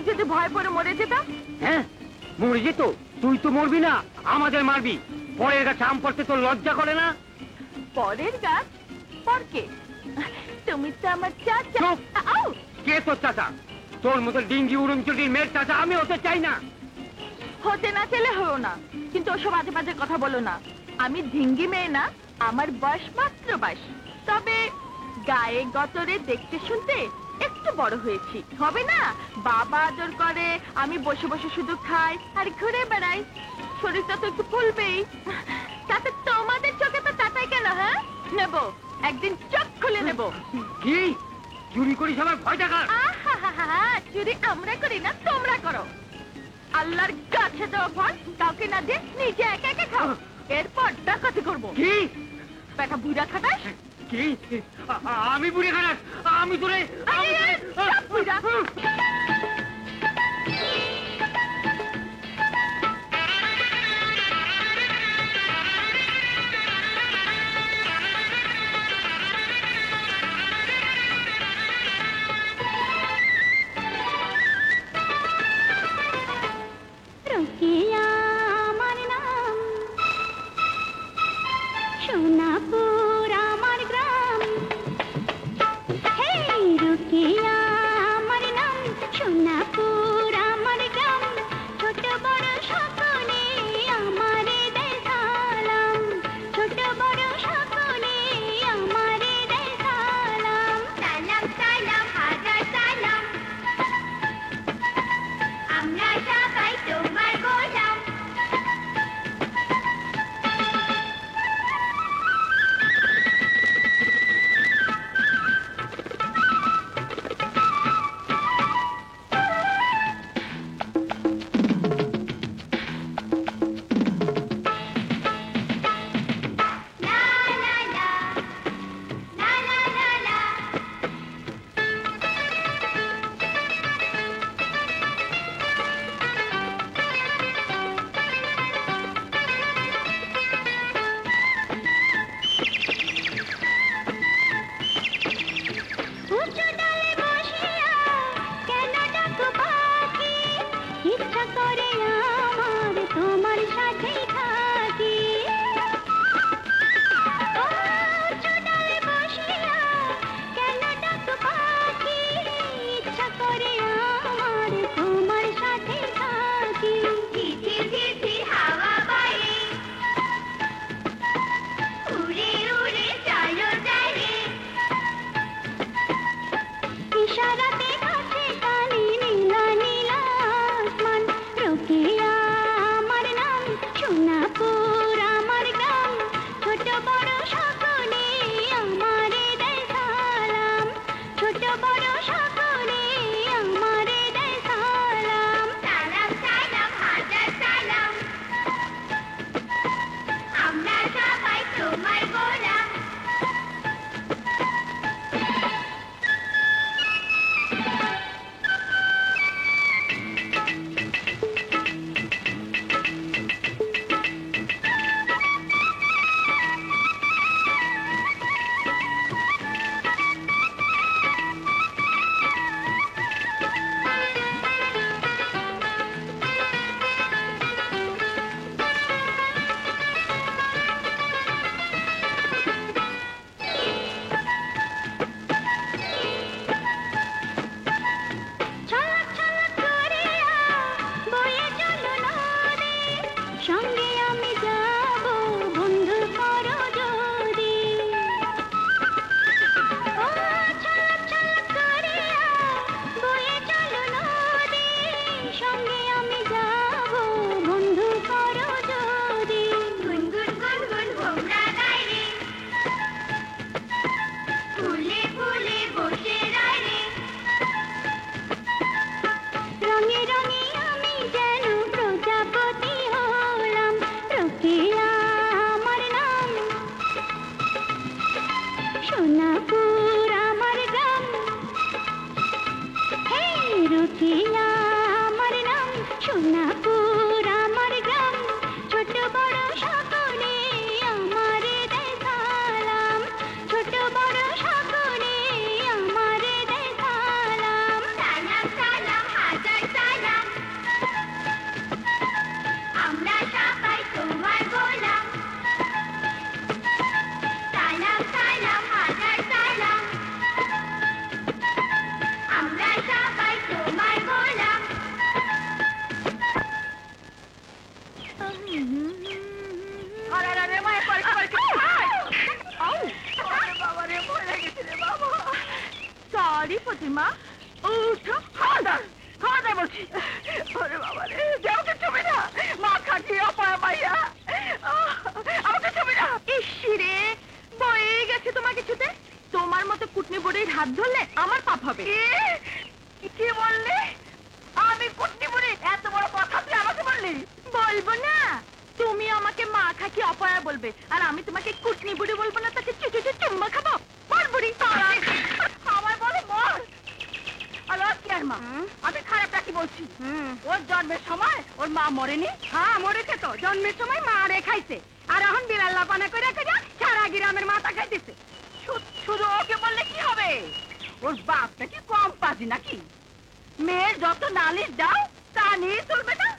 যদি ভয় পড়ে মরে যেতাম? হ্যাঁ মরে যেত। তুই তো মরবি না, আমাদের মারবি। পরের গাছে আম পড়তে তোর লজ্জা করে না? পরের গাছ? পরকে? তুমি তো আমার চাচা। কে তোর চাচা? তোর মতো ডিঙ্গি উড়ুমচুটির মেয়ের চাচা আমি হতে চাই না। হতে না চাইলে হও না, কিন্তু ওসব আজে বাজে কথা বলো না। আমি ঢিঙ্গি মেয়ে না, আমার বয়স মাত্র 22। তবে গায়ে গতরে দেখতে শুনতে একটু বড় হয়েছি। হবে না বাবা আদর করে, আমি বসে বসে শুধু খাই আর ঘুরে বেড়াই। শরীরটা তো একটু ফুলবেই। তাতে তোমাদের চোখে তো তাতাই কেন? হ্যাঁ নেব, একদিন চোখ খুলে নেব। কি চুরি করিস আমার ভয় দেখার? চুরি আমরা করি না, তোমরা করো। আল্লাহর কাছে দেওয়া ভয় কাউকে না দিয়ে নিজে একা একা খাও, এরপর ডাকাতি করবো। কি বেটা বুড়া খাটাস? কি আমি বুড়ি খারাপ? আমি তোরে বুড়া ওর জন্মের সময় ওর মা মরেনি? হ্যাঁ মরেছে তো, জন্মের সময় মা রে খাইছে, আর এখন বিড়াল লাপানা করে সারা গ্রামের মাথা খাইতেছে। শুধু ওকে বললে কি হবে? ওর বাপটা কি কম পাজি নাকি? মেয়ের যত নালিশ দাও তা নিয়ে চলবে না?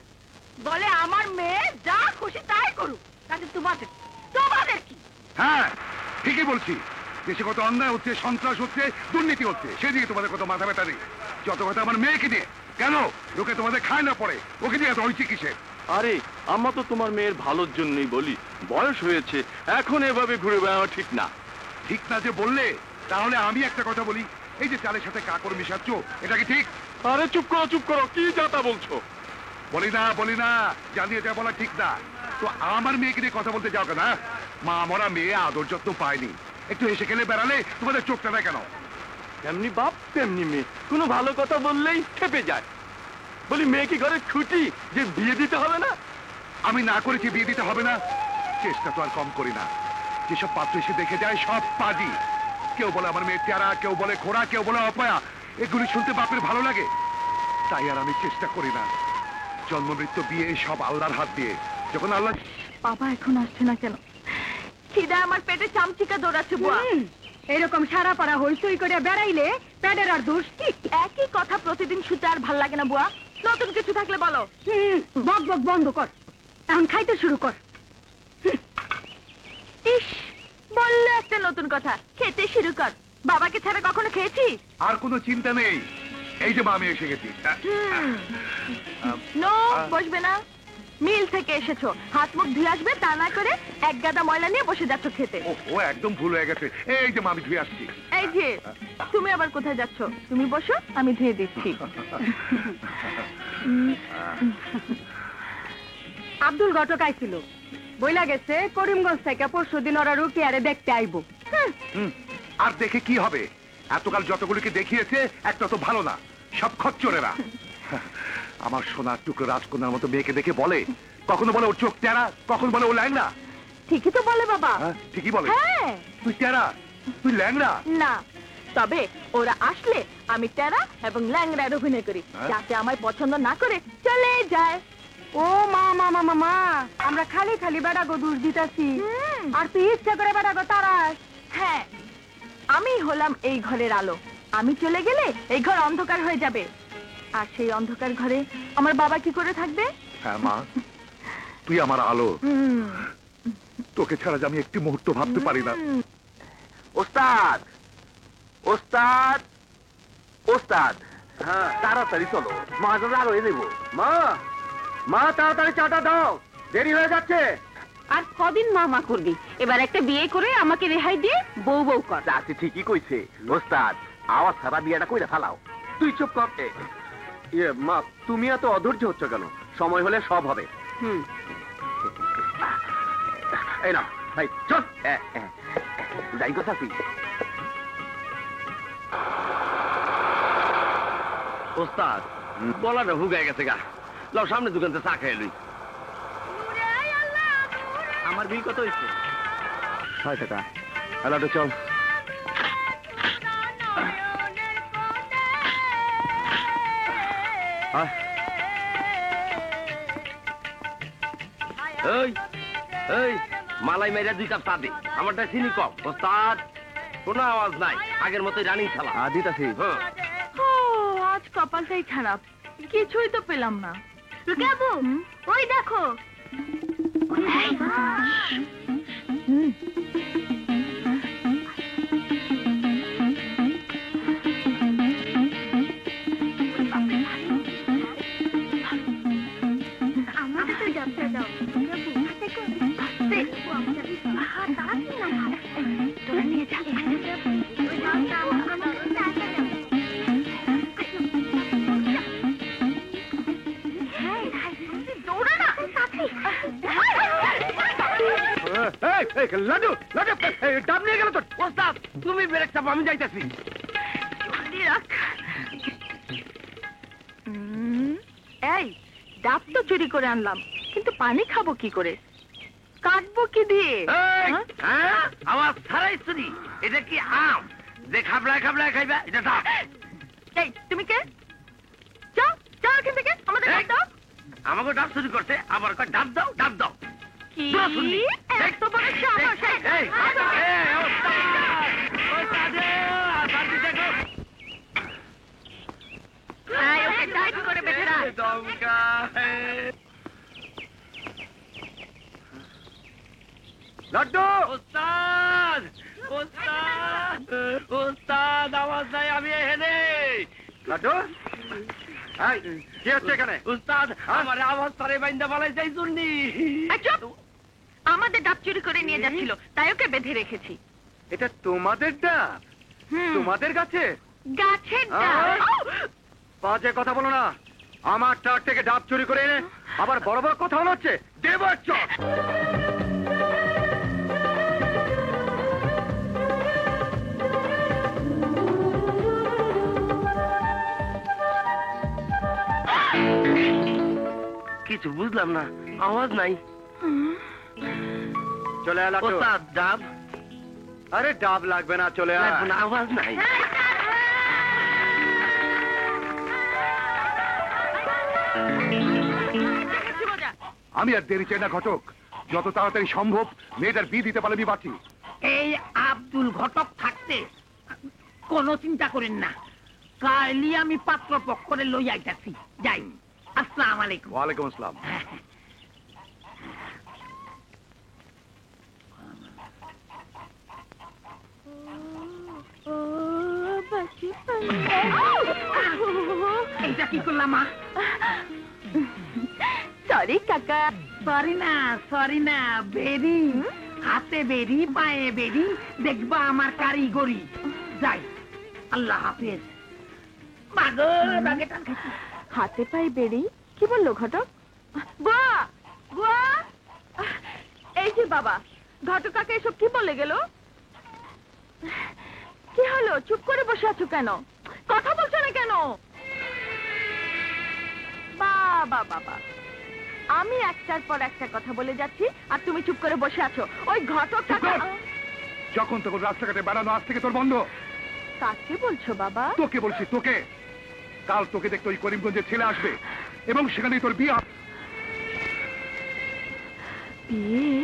বলে আমার মেয়ে যা খুশি তাই করুক, তাতে তোমাদের তোমাদের কি? হ্যাঁ ঠিকই বলছি, দেশে কত অন্যায় হচ্ছে, সন্ত্রাস হচ্ছে, দুর্নীতি হচ্ছে, সেদিকে তোমাদের কত মাথা ব্যথা নেই। যত কথা আমার মেয়েকে নিয়ে, কেন লোকে তোমাদের খায় না পড়ে, ওকে নিয়ে এত ঐচি কিসের? আরে আমরা তো তোমার মেয়ের ভালোর জন্যই বলি, বয়স হয়েছে, এখন এভাবে ঘুরে বেড়ানো ঠিক না। ঠিক না যে বললে, তাহলে আমি একটা কথা বলি, এই যে চালের সাথে কাকড় মিশাচ্ছ, এটা কি ঠিক? আরে চুপ করো, কি যাতা বলছো? বলি না, জানিয়ে এটা বলা ঠিক না। তো আমার মেয়েকে নিয়ে কথা বলতে যাও কেন? মা মরা মেয়ে আদর যত্ন পায়নি, একটু হেসে খেলে বেড়ালে তোমাদের চোখটা না কেন? তেমনি বাপ তেমনি মেয়ে, কোনো ভালো কথা বললেই খেপে যায়। বলি মেয়ে কি ঘরে ছুটি যে বিয়ে দিতে হবে না? আমি না করেছি বিয়ে দিতে হবে না, চেষ্টা তো আর কম করি না। যেসব পাত্র এসে দেখে যায় সব পাজি। কেউ বলে আমার মেয়ে চেহারা, কেউ বলে খোড়া, কেউ বলে অপয়া। এগুলি শুনতে বাপের ভালো লাগে, তাই আর আমি চেষ্টা করি না। জন্ম মৃত্যু বিয়ে সব আল্লাহর হাত দিয়ে। যখন আল্লাহ... বাবা এখন আসছে না কেন? খিদা আমার পেটে চামচিকা দৌড়াচ্ছে বুয়া। এরকম সারা পাড়া হইচই করে বেড়াইলে পেটের আর দোষ কি? একই কথা প্রতিদিন শুতে আর ভাল লাগে না বুয়া। নতুন কিছু থাকলে বলো। বক বক বন্ধ কর, এখন খাইতে শুরু কর। ইস, বললে একটা নতুন কথা, খেতে শুরু কর। বাবাকে ছাড়া কখনো খেয়েছি? আর কোনো চিন্তা নেই, এই যে মা আমি এসে গেছি। নো, বসবে না। মিল থেকে এসেছো, হাত মুখ ধুয়ে আসবে, তা না করে এক গাদা ময়লা নিয়ে বসে যাচ্ছ খেতে। ও একদম ভুল হয়ে গেছে, এই যে মা আমি ধুয়ে আসছি। এই যে, তুমি আবার কোথায় যাচ্ছ? তুমি বসো, আমি ধুয়ে দিচ্ছি। আব্দুল ঘটক আইছিল, বইলা গেছে করিমগঞ্জ থেকে পরশুদিন ওরা রুকিয়ারে দেখতে আইবো। আর দেখে কি হবে? এতকাল যতগুলিকে দেখিয়েছে একটা তো ভালো না, সব খচ্চরেরা। আমার সোনার টুকরো রাজকন্যার মতো মেয়েকে দেখে বলে, কখনো বলে ওর চোখ টেরা, কখনো বলে ও ল্যাংড়া। ঠিকই তো বলে বাবা। ঠিকই বলে। হ্যাঁ। তুই টেরা, তুই ল্যাংড়া না, তবে ওরা আসলে আমি টেরা এবং ল্যাংড়ার অভিনয় করি, হ্যাঁ? যাতে আমায় পছন্দ না করে চলে যায়। ও মা মা মা মা মা, আমরা খালি খালি বেড়াগো দূর দিতাছি, আর তুই ইচ্ছা করে বেড়াগো তারাস। হ্যাঁ, আমি হলাম এই ঘরের আলো। আমি চলে গেলে এই ঘর অন্ধকার হয়ে যাবে, আর সেই অন্ধকার ঘরে আমার বাবা কি করে থাকবে? হ্যাঁ মা, তুই আমার আলো, তোকে ছাড়া যে আমি একটি মুহূর্ত ভাবতে পারি না। ওস্তাদ ওস্তাদ ওস্তাদ, হ্যাঁ তাড়াতাড়ি চলো, মাঝে আর হয়ে দেবো। মা তাড়াতাড়ি চাটা দাও, দেরি হয়ে যাচ্ছে। আর কদিন মামা করবি? এবার একটা বিয়ে করে আমাকে রেহাই দিয়ে বউ বউ কর। চাচি ঠিকই কইছে ওস্তাদ, আওয়াজ ছাড়া বিয়েটা কইরা ফালাও। তুই চুপ কর। ইয়ে মা, তুমি এত অধৈর্য হচ্ছ কেন? সময় হলে সব হবে। এই না, এই চল যাই কথা আছি। ওস্তাদ গলাটা হুগায় গেছে গা, লাও সামনে দোকানতে চা খেয়ে লই। আমার বিল কত হয়েছে? 6 টাকা। হ্যালো চল। এই মালাই মেরা 2 কাপ চা দে, আমারটা চিনি কম। ওস্তাদ কোনো আওয়াজ নাই, আগের মতোই রানিং খেলা। দিতাছি। ও, আজ কপালটাই খারাপ, কিছুই তো পেলাম না। রুকিয়াবু, ওই দেখো। আমাকে তো যাত্রা দাও। রুকিয়াবু, তাড়াতাড়ি না, তোরা নিয়ে যা। লাডু লাডু ডাব নিয়ে গেল তো। ওস্তাদ তুমি ব্রেক চাপো, আমি যাইতেছি। এই ডাব তো চুরি করে আনলাম, কিন্তু পানি খাবো কি করে? কাটবো কি দিয়ে? আমার ছাড়াই চুরি, এটা কি আম যে খাবলায় খাবলায় খাইবা? এটা ডাব। এই তুমি কে? যাও যাও এখান থেকে, আমাদের ডাব দাও। আমাকে ডাব চুরি করছে, আবার কয় ডাব দাও, ডাব দাও। কি পুরো শুনলি। এত বড় সাহস! এই, ওস্তাদ, শান্তি দেখো। ওকে টাইট করে বেঁধে রাখ। দমকা। লাড্ডু ওস্তাদ, ওস্তাদ, ওস্তাদ, আওয়াজ নাই, আমি এখানে। লাড্ডু এই, কি হচ্ছে এখানে? উস্তাদ, আমার আওয়াজ তারে বাইন্দা বলাই যাই শুননি। এই চুপ! আমাদের ডাব চুরি করে নিয়ে যাচ্ছিল, তাই ওকে বেঁধে রেখেছি। এটা তোমাদের ডাব? তোমাদের গাছে? গাছের ডাব? বাজে কথা বলো না। আমার ট্রাক থেকে ডাব চুরি করে এনে আবার বড় বড় কথা বলা হচ্ছে। দেব চক। কিছু বুঝলাম না, আওয়াজ নাই। চলে আয় লাড্ডু। ওস্তাদ, ডাব আরে ডাব লাগবে না, চলে আয়। লাগবে না, আওয়াজ নাই। দেখেছি মজা। আমি আর দেরি চাই না ঘটক, যত তাড়াতাড়ি সম্ভব মেয়েটার বিয়ে দিতে পারলে আমি বাঁচি। এই আব্দুল ঘটক থাকতে কোনো চিন্তা করেন না, কালই আমি পাত্র পক্ষরে লই আইতাছি। যাই, আসসালামু আলাইকুম। ওয়ালাইকুম আসসালাম। এইটা কি করলাম মা? সরি কাকা। সরি না বেরি, হাতে বেরি পায়ে বেরি, দেখবা আমার কারিগরি। যাই, আল্লাহ হাফেজ। মাগো বাগে টান খাইছি। হাতে পায়ে বেরি? কি বললো ঘটক? বুয়া, বুয়া! এই যে বাবা, ঘটক কাকা এসব কি বলে গেল? কি হলো, চুপ করে বসে আছো কেন? কথা বলছো না কেন? বাবা বাবা, আমি একটার পর একটা কথা বলে যাচ্ছি আর তুমি চুপ করে বসে আছো। ওই ঘটক কাকা। যখন তখন রাস্তাঘাটে বেড়ানো আজ থেকে তোর বন্ধ। কাকে বলছো বাবা? তোকে বলছি, তোকে। কাল তোকে দেখতে ওই করিমগঞ্জের ছেলে আসবে এবং সেখানেই তোর বিয়ে। বিয়ে?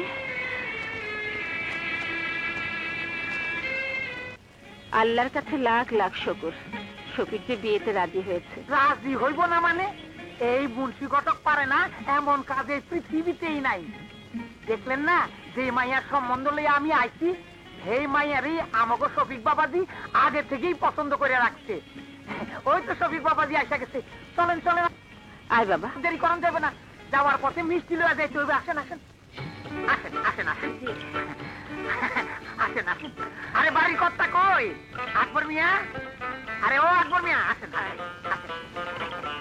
আল্লাহর কাছে লাখ লাখ শুকর, শফিক যে বিয়েতে রাজি হয়েছে। রাজি হইব না মানে? এই মুন্সি ঘটক পারে না এমন কাজে পৃথিবীতেই নাই। দেখলেন না যে মাইয়ার সম্বন্ধ লইয়া আমি আইছি, সেই মাইয়ারই আমাকে শফিক বাবাজি আগে থেকেই পছন্দ করে রাখছে। ওই তো শফিক বাবাজি আইসা গেছে। চলেন চলেন, আয় বাবা। দেরি করান যাবে না, যাওয়ার পথে মিষ্টি লইয়া যাইতে হইবে। আসেন আসেন আসেন আসেন আসেন আসেন আসেন। আরে বাড়ির কর্তা কই? আকবর মিয়া? আরে ও আকবর মিয়া, আসেন আসেন আসেন।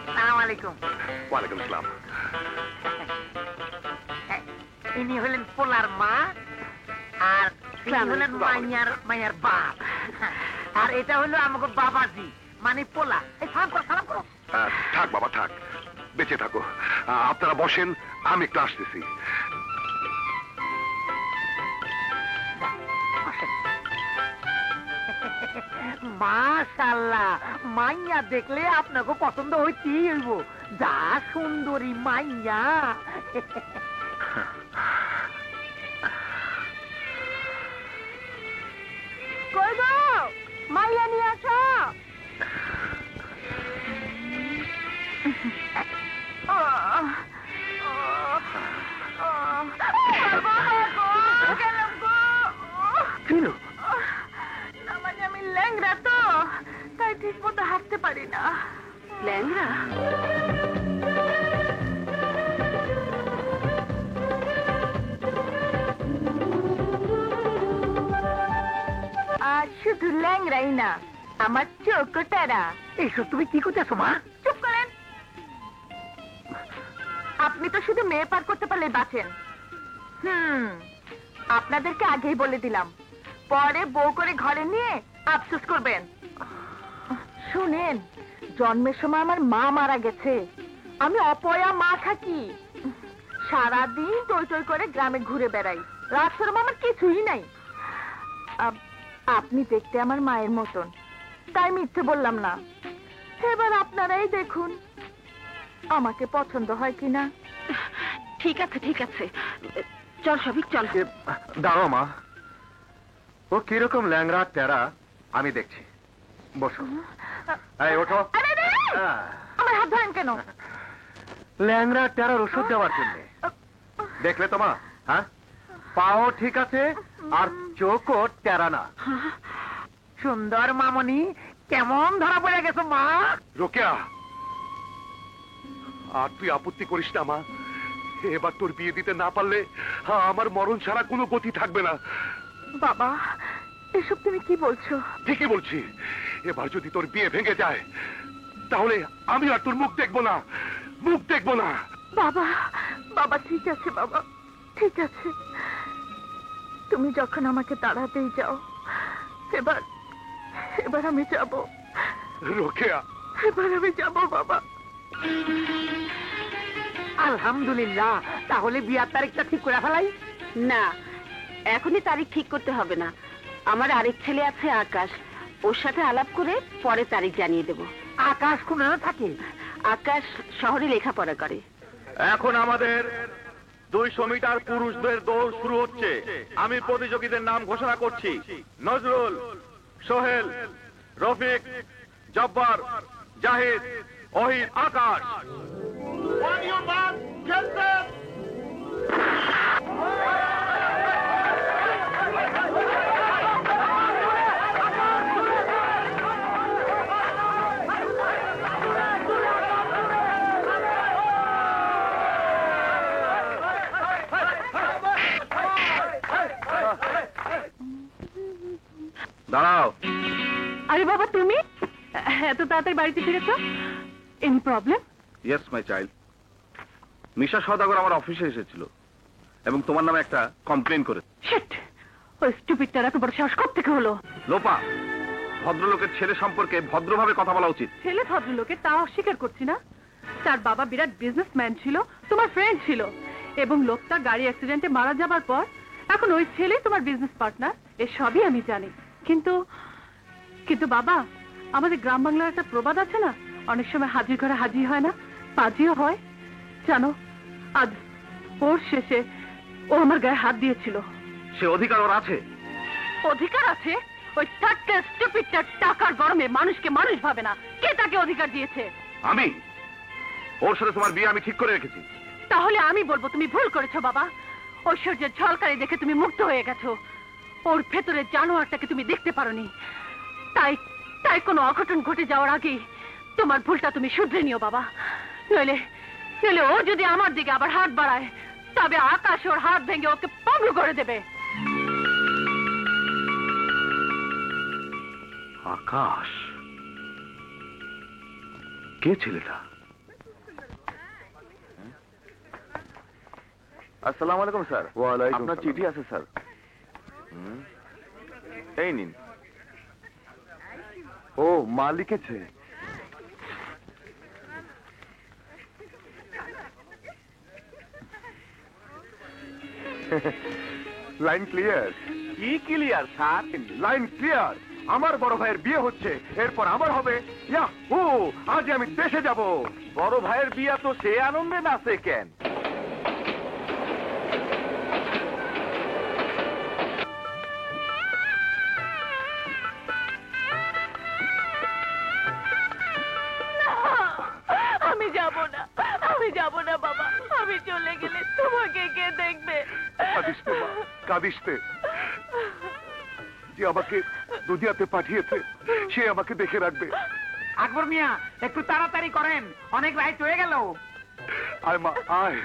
আসসালামু আলাইকুম। ওয়ালাইকুম আসসালাম। ইনি হলেন পোলার মা, আর তিনি হলেন মাইয়ার বাপ, আর এটা হলো আমাকে বাবাজি মানে পোলা। এই সালাম করো সালাম করো। থাক বাবা থাক, বেঁচে থাকো। আপনারা বসেন, আমি একটু আসতেছি। মাশাআল্লাহ, মাইয়া দেখলে আপনাকে পছন্দ হইতেই হইব। যা সুন্দরী মাইয়া। কই গো, মাইয়া নিয়ে আসো। না মানে আমি ল্যাংড়া তো, তাই ঠিক মতো হাঁটতে পারি না। ল্যাংড়া? আর শুধু ল্যাংড়াই না, আমার চোখও টেরা। এইসব তুমি কি করতেছো মা? চুপ করেন। আপনি তো শুধু মেয়ে পার করতে পারলে বাঁচেন। আপনাদেরকে আগেই বলে দিলাম, পরে বউ করে ঘরে নিয়ে আফসোস করবেন। শুনেন, জন্মের সময় আমার মা মারা গেছে, আমি অপয়া মা থাকি। সারাদিন টই টই করে গ্রামে ঘুরে বেড়াই, রাত শরম আমার কিছুই নাই। আপনি দেখতে আমার মায়ের মতন, তাই মিথ্যে বললাম না। এবার আপনারাই দেখুন। আমাকে পছন্দ হয় কিনা। ঠিক আছে ঠিক আছে, চল শফিক চল। দাঁড়াও মা, ও কিরকম ল্যাংড়া টেরা আমি দেখছি। বসো। এই ওঠো। আরে, আরে, আরে! হ্যাঁ। আমার হাত ধরেন কেন? ল্যাংড়া টেরার ওষুধ দেওয়ার জন্য। দেখলে তো মা, হ্যাঁ, পাও ঠিক আছে আর চোখও টেরা না। সুন্দর মামনি, কেমন ধরা পড়ে গেছো মা? রোকেয়া, আর তুই আপত্তি করিস না মা। এবার তোর বিয়ে দিতে না পারলে আমার মরণ ছাড়া কোনো গতি থাকবে না। বাবা, এসব তুমি কি বলছো? ঠিকই বলছি। এবার যদি তোর বিয়ে ভেঙে যায় তাহলে আমি আর তোর মুখ দেখবো না, মুখ দেখবো না। বাবা, বাবা ঠিক আছে বাবা, ঠিক আছে। তুমি যখন আমাকে তাড়াতেই যাও, এবার এবার আমি যাব, রোকেয়া, এবার আমি যাব বাবা। আলহামদুলিল্লাহ, তাহলে বিয়ার তারিখটা ঠিক করে ফেলাই। না, এখনই তারিখ ঠিক করতে হবে না। আমার আরেক ছেলে আছে আকাশ, ওর সাথে আলাপ করে পরে তারিখ জানিয়ে দেব। আকাশ কোন থাকে? আকাশ শহরে লেখাপড়া করে। এখন আমাদের 200 মিটার পুরুষদের দৌড় শুরু হচ্ছে। আমি প্রতিযোগীদের নাম ঘোষণা করছি: নজরুল, সোহেল, রফিক, জব্বার, জাহিদ, ওহিদ, আকাশ। দাঁড়াও। আরে বাবা, তুমি এত তাড়াতাড়ি বাড়িতে ফিরেছো? Any problem? Yes my child, Misha Saudagar আমার অফিসে এসেছিল এবং তোমার নামে একটা কমপ্লেন করে। শিট! ওই স্টুপিডটার এত বড় সাহস কোত্থেকে হলো? লোপা, ভদ্রলোকের ছেলে সম্পর্কে ভদ্রভাবে কথা বলা উচিত। ছেলে ভদ্রলোকের তা অস্বীকার করছি না। তার বাবা বিরাট বিজনেসম্যান ছিল, তোমার ফ্রেন্ড ছিল, এবং লোকটা গাড়ি অ্যাক্সিডেন্টে মারা যাবার পর এখন ওই ছেলেই তোমার বিজনেস পার্টনার। এসবই আমি জানি, কিন্তু কিন্তু বাবা, আমাদের গ্রাম বাংলার একটা প্রবাদ আছে না, অনেক সময় হাজির ঘরে হাজির হয় না, পাজিও হয়। জানো, আজ ওর শেষে ও আমার গায়ে হাত দিয়েছিল। সে অধিকার ওর আছে। অধিকার আছে? ওই থার্ড স্টুপিডটার টাকার গরমে মানুষকে মানুষ ভাবে না। কে তাকে অধিকার দিয়েছে? আমি, ওর সাথে তোমার বিয়ে আমি ঠিক করে রেখেছি। তাহলে আমি বলবো তুমি ভুল করেছো বাবা। ঐশ্বর্যের ঝলকারি দেখে তুমি মুগ্ধ হয়ে গেছো, ওর ভেতরে জানোয়ারটাকে তুমি দেখতে পারোনি। তাই তাই কোনো অঘটন ঘটে যাওয়ার আগেই তোমার ভুলটা তুমি শুধরে নিও বাবা। নইলে নইলে ও যদি আমার দিকে আবার হাত বাড়ায়, তবে আকাশ ওর হাত ভেঙে ওকে পঙ্গু করে দেবে। আকাশ? কে ছেলেটা? আসসালামু আলাইকুম স্যার। আপনার চিঠি আছে স্যার। এই নিন। ও, মা লিখেছে। Line clear. কি ক্লিয়ার স্যার? Line clear. আমার বড় ভাইয়ের বিয়ে হচ্ছে, এরপর আমার হবে। ইয়াহু! আজ আমি দেশে যাব। বড় ভাইয়ের বিয়ে তো সে আনন্দে নাচে কেন? আমি যাব না, আমি যাব না বাবা। আমি চলে গেলে তোমাকে কে দেখবে? কাঁদিস নে মা, কাঁদিস নে। যে আমাকে দুনিয়াতে পাঠিয়েছে সে আমাকে দেখে রাখবে। আকবর মিয়া, একটু তাড়াতাড়ি করেন, অনেক রাইট হয়ে গেল। আয় মা, আয়।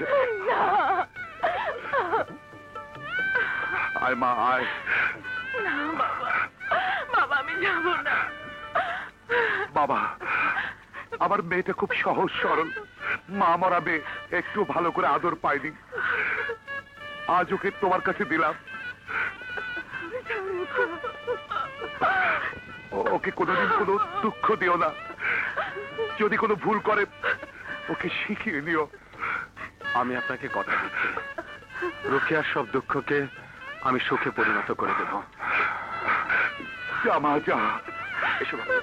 আয় মা, আয়। না বাবা, বাবা আমি যাব না। বাবা, আমার মেয়েটা খুব সহজ সরল, মা মরা মেয়ে, একটু ভালো করে আদর পাইনি। আজ ওকে তোমার কাছে দিলাম। ওকে কোনোদিন কোনো দুঃখ দিও না। যদি কোনো ভুল করে ওকে শিখিয়ে নিও। আমি আপনাকে কথা দিচ্ছি, রোকেয়ার সব দুঃখকে আমি সুখে পরিণত করে দেব। যা মা, যা। এসো বাবা।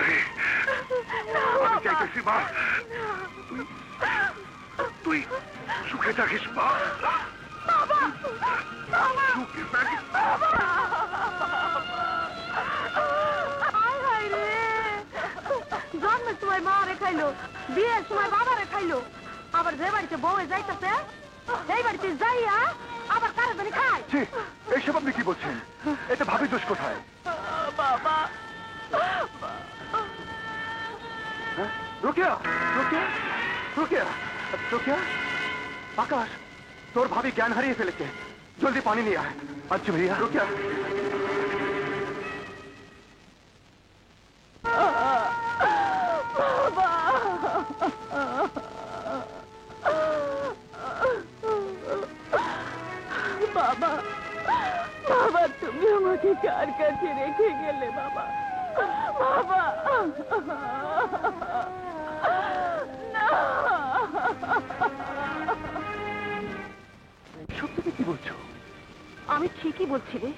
রে আমি চাইতেছি মা তুই সুখে থাকিস মা সুখে থাকিস জন্মের সময় মা রে খাইলো, বিয়ের সময় বাবা রে খাইলো, আবার যে বাড়িতে বউয়ে যাইতেছে এই বাড়িতে যাইয়া আবার কারা জানি খায়। এইসব আপনি কি বলছেন? এতে ভাবির দোষ কোথায়? বাবা হ্যাঁ? রোকেয়া রোকেয়া রোকেয়া রোকেয়া আকাশ তোর ভাবি জ্ঞান হারিয়ে ফেলেছে, জলদি পানি নিয়ে আয়। আচ্ছা ভাইয়া। রোকেয়া বাবা বাবা তুমি আমাকে কার কাছে রেখে গেলে বাবা? বাবা না সত্যি কি বলছো? আমি ঠিকই বলছি রে,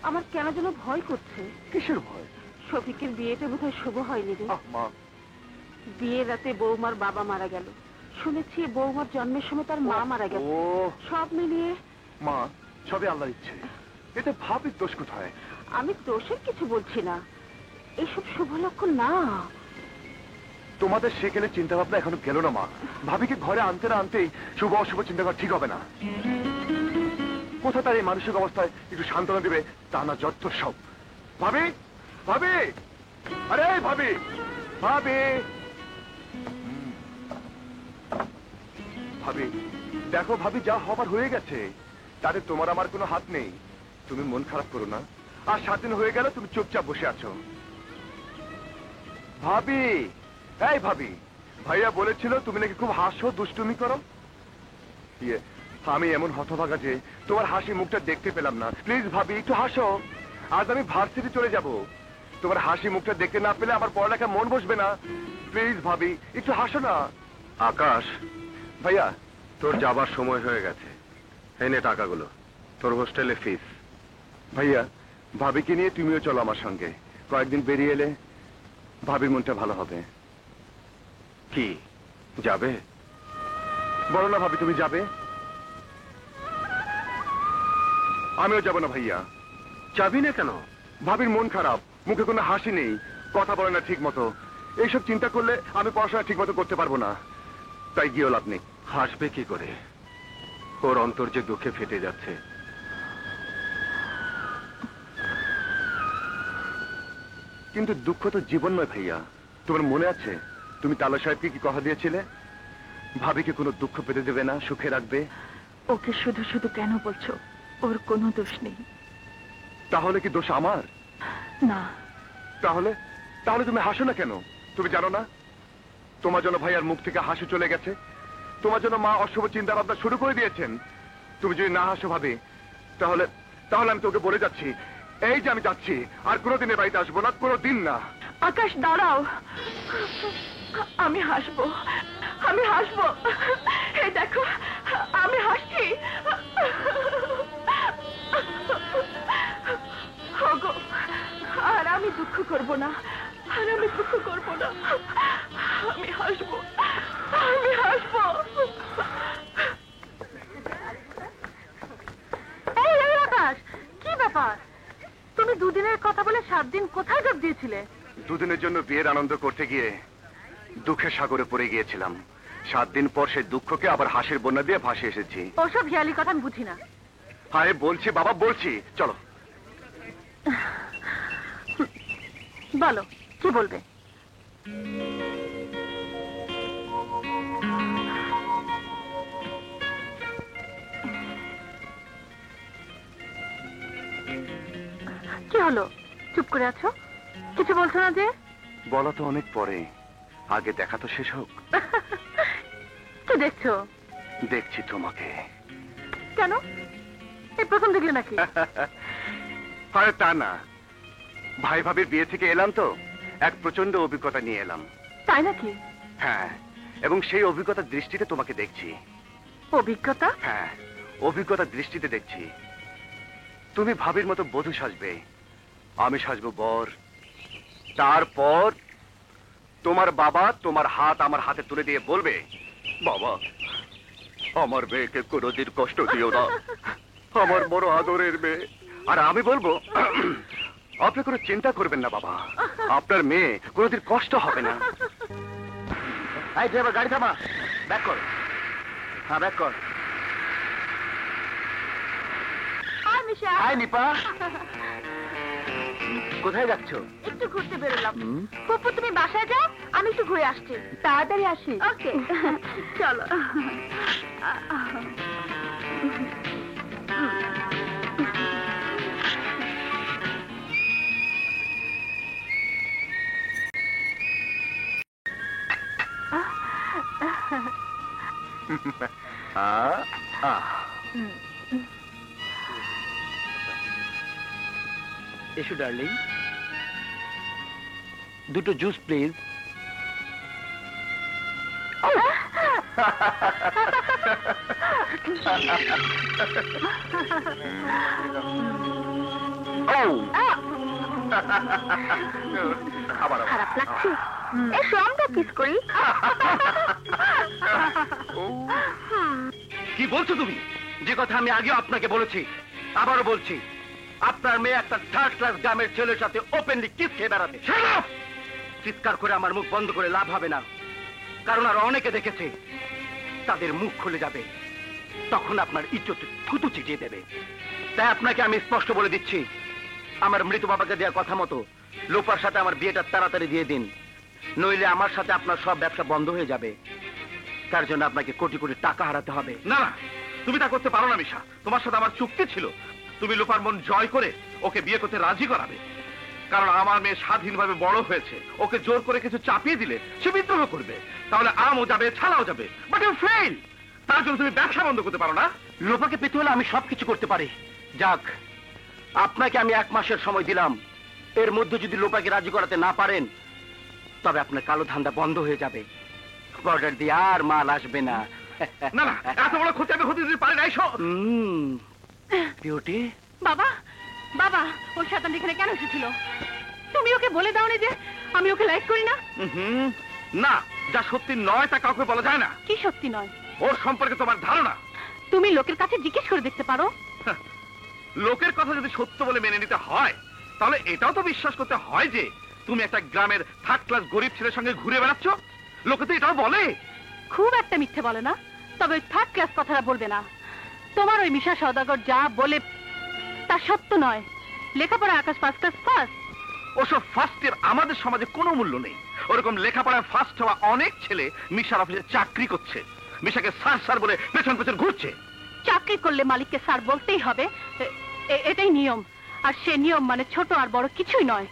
আমার কেন যেন ভয় করছে। কিসের ভয়? শফিকের বিয়েটা বোধহয় শুভ হয়নি রে। মা বিয়ের রাতে বৌমার বাবা মারা গেল, শুনেছি বৌমার জন্মের সময় তার মা মারা গেল। ও সব মিলিয়ে মা সবই আল্লাহর ইচ্ছে, এতে ভাবির দোষ কোথায়? আমি দোষের কিছু বলছি না, এইসব শুভ লক্ষণ না। তোমাদের সেখানে চিন্তা ভাবনা এখনো গেল না মা। ভাবিকে ঘরে আনতে না আনতেই শুভ অশুভ চিন্তা করা ঠিক হবে না। কোথা তার এই মানসিক অবস্থায় একটু সান্ত্বনা দেবে তা না যত সব। ভাবি ভাবি আরে ভাবি ভাবি ভাবি দেখো ভাবি যা হবার হয়ে গেছে, তাতে তোমার আমার কোনো হাত নেই। তুমি মন খারাপ করো না। আর 7 দিন হয়ে গেল তুমি চুপচাপ বসে আছো। ভাবি এই ভাবি, ভাইয়া বলেছিল তুমি নাকি খুব হাসো, দুষ্টুমি করো। ইয়ে আমি এমন হতভাগা যে তোমার হাসি মুখটা দেখতে পেলাম না। প্লিজ ভাবি একটু হাসো। আজ আমি ভার্সিটি চলে যাব, তোমার হাসি মুখটা দেখতে না পেলে আমার পড়ালেখা মন বসবে না। প্লিজ ভাবি একটু হাসো না। আকাশ, ভাইয়া তোর যাবার সময় হয়ে গেছে, এনে টাকাগুলো, তোর হোস্টেলে ফিস। ভাইয়া ভাবিকে নিয়ে তুমিও চলো আমার সঙ্গে। কয়েকদিন বেরিয়ে এলে ভাবির মনটা ভালো হবে। কি যাবে? বলো না ভাবি তুমি যাবে? আমিও যাব না ভাইয়া। যাবি না কেন? ভাবির মন খারাপ, মুখে কোনো হাসি নেই, কথা বলে না ঠিক মতো। এইসব চিন্তা করলে আমি পড়াশোনা ঠিক মতো করতে পারবো না, তাই গিয়েও লাভ নেই। হাসবে কি করে? ওর অন্তর যে দুঃখে ফেটে যাচ্ছে। কিন্তু দুঃখ তো জীবন নয় ভাইয়া। তোমার মনে আছে তুমি তালা সাহেবকে কি কথা দিয়েছিলে? ভাবিকে কোনো দুঃখ পেতে দেবে না, সুখে রাখবে। ওকে শুধু শুধু কেন বলছো? ওর কোনো দোষ নেই। তাহলে কি দোষ আমার? না। তাহলে তাহলে তুমি হাসো না কেন? তুমি জানো না তোমার জন্য ভাইয়ার মুখ থেকে হাসি চলে গেছে? তোমার জন্য মা অশুভ চিন্তা ভাবনা শুরু করে দিয়েছেন। তুমি যদি না হাসো ভাবে, তাহলে তাহলে আমি তোকে বলে যাচ্ছি, এই যে আমি যাচ্ছি, আর কোনোদিনের বাড়িতে আসবো না, কোনোদিন না। আকাশ দাঁড়াও, আমি হাসবো, আমি হাসবো। এই দেখো আমি হাসছি। ওগো, আর আমি দুঃখ করব না, আর আমি দুঃখ করব না। আমি হাসবো, আমি হাসবো। এই আকাশ, কি ব্যাপার? তুমি দুদিনের কথা বলে 7 দিন কোথায় যোগ দিয়েছিলে? দুদিনের জন্য বিয়ের আনন্দ করতে গিয়ে দুঃখের সাগরে পড়ে গিয়েছিলাম। 7 দিন পর সেই দুঃখকে আবার হাসির বন্যা দিয়ে ভাসে এসেছি। ওসব হিয়ালি কথা আমি বুঝি না। হ্যাঁ বলছি বাবা, বলছি, চলো। বলো, কি বলবে? কি হলো, চুপ করে আছো? কিছু বলছো না যে? বলা তো অনেক পরে, আগে দেখা তো শেষ হোক। কি দেখছো? দেখছি তোমাকে। কেন, এই প্রথম দেখলে নাকি? আরে তা না, ভাই ভাবির বিয়ে থেকে এলাম তো, এক প্রচন্ড অভিজ্ঞতা নিয়ে এলাম। তাই নাকি? হ্যাঁ, এবং সেই অভিজ্ঞতার দৃষ্টিতে তোমাকে দেখছি। অভিজ্ঞতা? হ্যাঁ, অভিজ্ঞতার দৃষ্টিতে দেখছি। তুমি ভাবির মতো বধূ সাজবে, আমি সাজবো বর। তারপর তোমার বাবা তোমার হাত আমার হাতে তুলে দিয়ে বলবে, বাবা আমার মেয়েকে কোনোদিন কষ্ট দিও না, আমার বড় আদরের মেয়ে। আর আমি বলবো, আপনি কোনো চিন্তা করবেন না বাবা, আপনার মেয়ে কোনোদিন কষ্ট হবে না। এই ড্রাইভার, গাড়ি থামা, ব্যাক কর। হ্যাঁ, ব্যাক কর। হাই মিশা, হাই নিপা, কোথায় যাচ্ছ? একটু ঘুরতে বেরোলাম। পপ্পু তুমি বাসায় যাও, আমি একটু ঘুরে আসছি। তাড়াতাড়ি আসি। ওকে, চলো। এসো ডার্লিং, দুটো জুস প্লিজ। খারাপ লাগছে? এসো আমরা কিস করি। কি বলছো তুমি? যে কথা আমি আগেও আপনাকে বলেছি, আবারও বলছি, আপনার মেয়ে একটা থার্ড ক্লাস গ্রামের ছেলের সাথে ওপেনলি কিস খেয়ে বেড়াতে। চিৎকার করে আমার মুখ বন্ধ করে লাভ হবে না, কারণ আর অনেকে দেখেছে, তাদের মুখ খুলে যাবে, তখন আপনার ইজ্জত থুতু ছিটিয়ে দেবে। তাই আপনাকে আমি স্পষ্ট বলে দিচ্ছি, আমার মৃত বাবাকে দেওয়ার কথা মতো লোপার সাথে আমার বিয়েটা তাড়াতাড়ি দিয়ে দিন, নইলে আমার সাথে আপনার সব ব্যবসা বন্ধ হয়ে যাবে। তার জন্য আপনাকে কোটি কোটি টাকা হারাতে হবে। না না, তুমি তা করতে পারো না মিশা। তোমার সাথে আমার চুক্তি ছিল, তুমি লোপার মন জয় করে ওকে বিয়ে করতে রাজি করাবে। কারণ আমার মেয়ে স্বাধীনভাবে বড় হয়েছে, ওকে জোর করে কিছু চাপিয়ে দিলে সে বিদ্রোহ করবে, তাহলে আমও যাবে, ছালাও যাবে। But you fail. তার জন্য তুমি ব্যবসা বন্ধ করতে পারো না। লোপাকে পেতে হলে আমি সবকিছু করতে পারি। যাক, আপনাকে আমি 1 মাসের সময় দিলাম, এর মধ্যে যদি লোপাকে রাজি করাতে না পারেন, তবে আপনার কালো ধান্দা বন্ধ হয়ে যাবে, বর্ডার দিয়ে আর মাল আসবে না। না না, এত বড় ক্ষতি আমি হতে দিতে পারি না। এসো। বিউটি, বাবা, বাবা, ওই শয়তান এখানে কেন এসেছিল? তুমি ওকে বলে দাওনি যে আমি ওকে লাইক করি না? না, যা সত্যি নয় তা কাউকে বলা যায় না। কি সত্যি নয়? ওর সম্পর্কে তোমার ধারণা। তুমি লোকের কাছে জিজ্ঞেস করে দেখতে পারো। লোকের কথা যদি সত্য বলে মেনে নিতে হয়, তাহলে এটাও তো বিশ্বাস করতে হয় যে তুমি একটা গ্রামের থার্ড ক্লাস গরিব ছেলের সঙ্গে ঘুরে বেড়াচ্ছ। লোকে তো এটাও বলে। খুব একটা মিথ্যে বলে না, তবে ওই থার্ড ক্লাস কথাটা বলবে না। তোমার ওই মিশা সওদাগর যা বলে তা সত্য নয়। লেখাপড়া আকাশ ফার্স্ট ক্লাস ফার্স্ট। ওসব ফার্স্টের আমাদের সমাজে কোনো মূল্য নেই। ওরকম লেখাপড়ায় ফার্স্ট হওয়া অনেক ছেলে মিশার অফিসে চাকরি করছে, মিশাকে স্যার স্যার বলে পেছন পেছন ঘুরছে। চাকরি করলে মালিককে স্যার বলতেই হবে, এটাই নিয়ম। আর সে নিয়ম মানে ছোট আর বড় কিছুই নয়।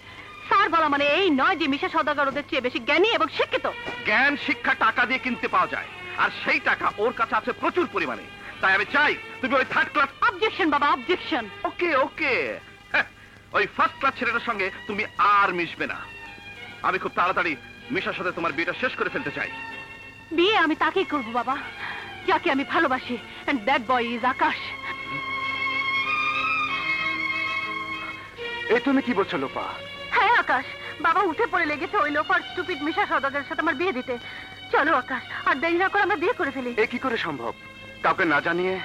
স্যার বলা মানে এই নয় যে মিশা সওদাগর ওদের চেয়ে বেশি জ্ঞানী এবং শিক্ষিত। জ্ঞান শিক্ষা টাকা দিয়ে কিনতে পাওয়া যায়, আর সেই টাকা ওর কাছে আছে প্রচুর পরিমাণে। তাই আমি চাই তুমি ওই থার্ড ক্লাস। অবজেকশন বাবা, অবজেকশন। ওকে ওকে, ওই ফার্স্ট ক্লাস ছেলেটার সঙ্গে তুমি আর মিশবে না। আমি খুব তাড়াতাড়ি মিশার সাথে তোমার বিয়েটা শেষ করে ফেলতে চাই। বিয়ে আমি তাকেই করব বাবা, যাকে আমি ভালোবাসি, and that boy is আকাশ। এ তুমি কি বলছো লোপা? হ্যাঁ আকাশ, বাবা উঠে পড়ে লেগেছে ওই লোফার স্টুপিড মিশা সওদাগরের সাথে আমার বিয়ে দিতে। চলো আকাশ, আর দেরি না করে আমরা বিয়ে করে ফেলি। এ কি করে সম্ভব, কাউকে না জানিয়ে?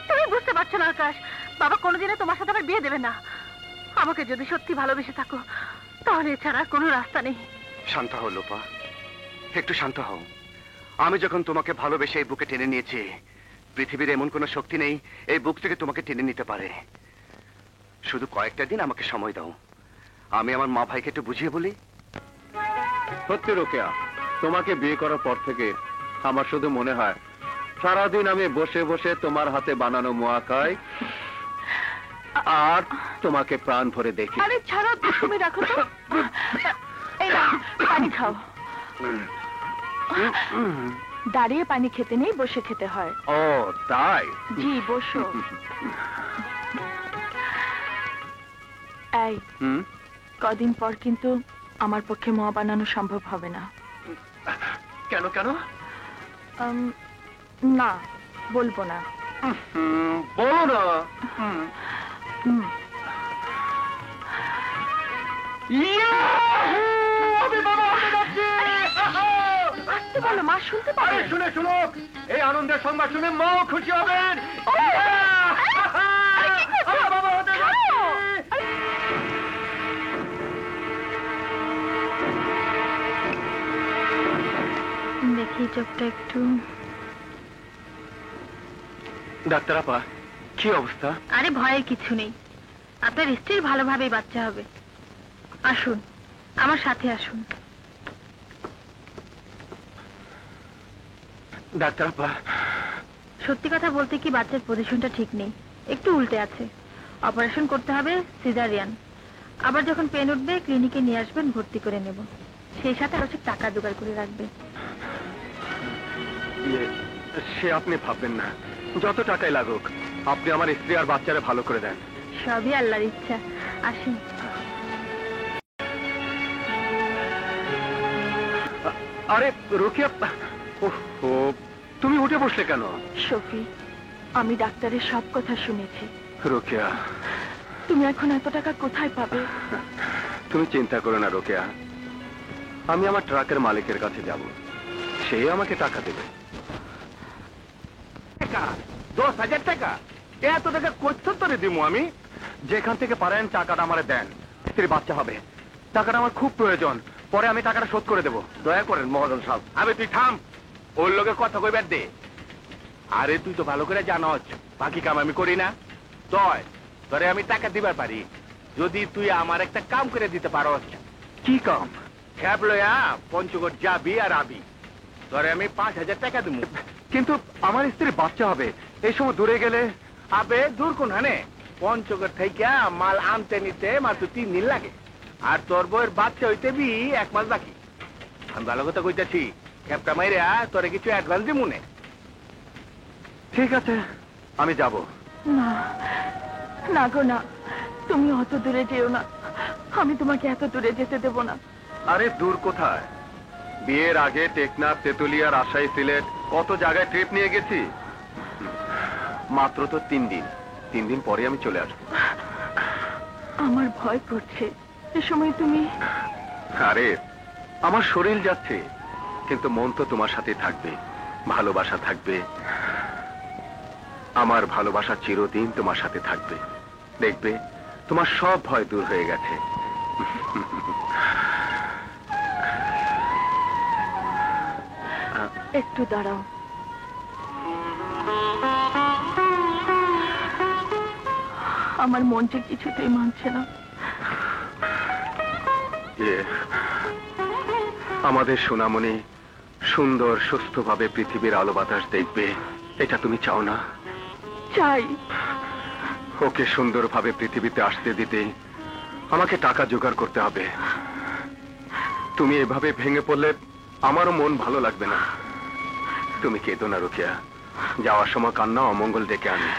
তুমি বুঝতে পারছো না আকাশ, বাবা কোনোদিনও তোমার সাথে আমার বিয়ে দেবে না। আমাকে যদি সত্যি ভালোবেসে থাকো, তাহলে এছাড়া কোনো রাস্তা নেই। শান্ত হও লোপা, একটু শান্ত হও। আমি যখন তোমাকে ভালোবেসে এই বুকে টেনে নিয়েছি, পৃথিবীর এমন কোনো শক্তি নেই এই বুক থেকে তোমাকে টেনে নিতে পারে। শুধু কয়েকটা দিন আমাকে সময় দাও, আমি আমার মা ভাইকে একটু বুঝিয়ে বলি। সত্যি রোকেয়া, তোমাকে বিয়ে করার পর থেকে আমার শুধু মনে হয় সারাদিন আমি বসে বসে তোমার হাতে বানানো মোয়া খাই আর তোমাকে প্রাণ ভরে দেখি। আরে ছাড়ো, তুমি রাখো তো। এই নাও, পানি খাও। দাঁড়িয়ে পানি খেতে নেই, বসে খেতে হয়। ও তাই? জি বসো। এই কদিন পর কিন্তু আমার পক্ষে মোয়া বানানো সম্ভব হবে না। কেন কেন? না, বলবো না। বলো না। বলো মা শুনতে পাবে? শুনে শুনো, এই আনন্দের সংবাদ শুনে মাও খুশি হবেন। আরে কি করছো? আমার বাবা হতে যাচ্ছি। দেখি চোখটা একটু। ডাক্তার আপা, কি অবস্থা? আরে ভয়ের কিছু নেই, আপনার স্ত্রীর ভালোভাবেই বাচ্চা হবে। আসুন আমার সাথে আসুন। ডাক্তার আপা, সত্যি কথা বলতে কি বাচ্চার পজিশনটা ঠিক নেই, একটু উল্টে আছে। অপারেশন করতে হবে, সিজারিয়ান। আবার যখন পেন উঠবে ক্লিনিকে নিয়ে আসবেন, ভর্তি করে নেব। সেই সাথে আরো টাকা জোগাড় করে রাখবে। সে আপনি ভাববেন না, যত টাকাই লাগুক আপনি আমার স্ত্রী আর বাচ্চারা ভালো করে দেন। সবই আল্লাহর ইচ্ছা। আসুন। আরে রোকেয়া, ওহো, তুমি উঠে বসলে কেন? শফি, আমি ডাক্তারের সব কথা শুনেছি। রোকেয়া, তুমি এখন এত টাকা কোথায় পাবে? তুমি চিন্তা করো না রোকেয়া, আমি আমার ট্রাকের মালিকের কাছে যাব, সে আমাকে টাকা দেবে। 10,000 টাকা? এত টাকা কোথা দিমু আমি? যেখান থেকে পারেন টাকাটা আমারে দেন, স্ত্রী বাচ্চা হবে। টাকাটা আমার খুব প্রয়োজন, পরে আমি টাকাটা শোধ করে দেবো। দয়া করেন মহাজন সাহেব। আবে তুই থাম, ওর লোকে কথা কইবার দে। আরে তুই তো ভালো করে জানস বাকি কাম আমি করি না। তোরে আমি টাকা দিবার পারি যদি তুই আমার একটা কাম করে দিতে পারস। কি কাম? খ্যাপ লয়া পঞ্চগড় যাবি আর আবি, তোরে আমি 5,000 টাকা দিব। কিন্তু আমার স্ত্রীর বাচ্চা হবে, এই সময় দূরে গেলে। আবে দূর কোন হানে, পঞ্চগড় থেকে মাল আনতে নিতে মাত্র 3 দিন লাগে, আর তোর বউয়ের বাচ্চা হইতে বি 1 মাস বাকি। আমি ভালো কথা কইতাছি, খ্যাপটা মাইরা তোরে কিছু অ্যাডভান্স দিমু নে। ঠিক আছে, আমি যাব। না না গো না, তুমি অত দূরে যেও না। আমি তোমাকে এত দূরে যেতে দেব না। আরে দূর কোথায়, বিয়ের আগে টেকনাফ, তেতুলিয়া, রাজশাহী, সিলেট কত জায়গায় ট্রিপ নিয়ে গেছি। মাত্র তো 3 দিন, 3 দিন পরে আমি চলে আসবো। আমার ভয় করছে, এ সময় তুমি। আরে আমার শরীর যাচ্ছে, কিন্তু মন তো তোমার সাথে থাকবে, ভালোবাসা থাকবে। আমার ভালোবাসা চিরদিন তোমার সাথে থাকবে, দেখবে তোমার সব ভয় দূর হয়ে গেছে। একটু দাঁড়াও। আমার মন যে কিছুতেই মানছে না। আমাদের সোনামণি সুন্দর সুস্থভাবে পৃথিবীর আলো বাতাস দেখবে, এটা তুমি চাও না? চাই। ওকে সুন্দরভাবে পৃথিবীতে আসতে দিতে আমাকে টাকা জোগাড় করতে হবে। তুমি এভাবে ভেঙে পড়লে আমারও মন ভালো লাগবে না। তুমি কেঁদো না রোকেয়া, যাওয়ার সময় কান্না অমঙ্গল ডেকে আনে।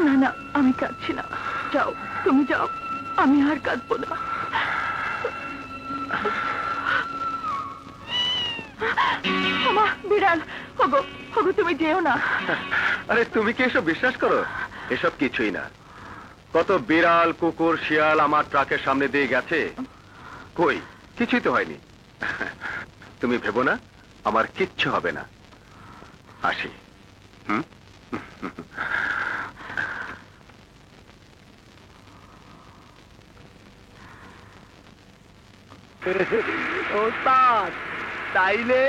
না না, আমি কাঁদছি না। যাও, তুমি যাও, আমি আর কাঁদবো না। আমা, বিড়াল, হগো হগো, তুমি যেও না। আরে তুমি কি এসব বিশ্বাস করো? এসব কিছুই না। কত বিড়াল, কুকুর, শিয়াল আমার ট্রাকের সামনে দিয়ে গেছে, কই কিছুই তো হয়নি। তুমি ভেবো না, আমার কিচ্ছু হবে না। আসি। হুম। ওস্তাদ, তাইলে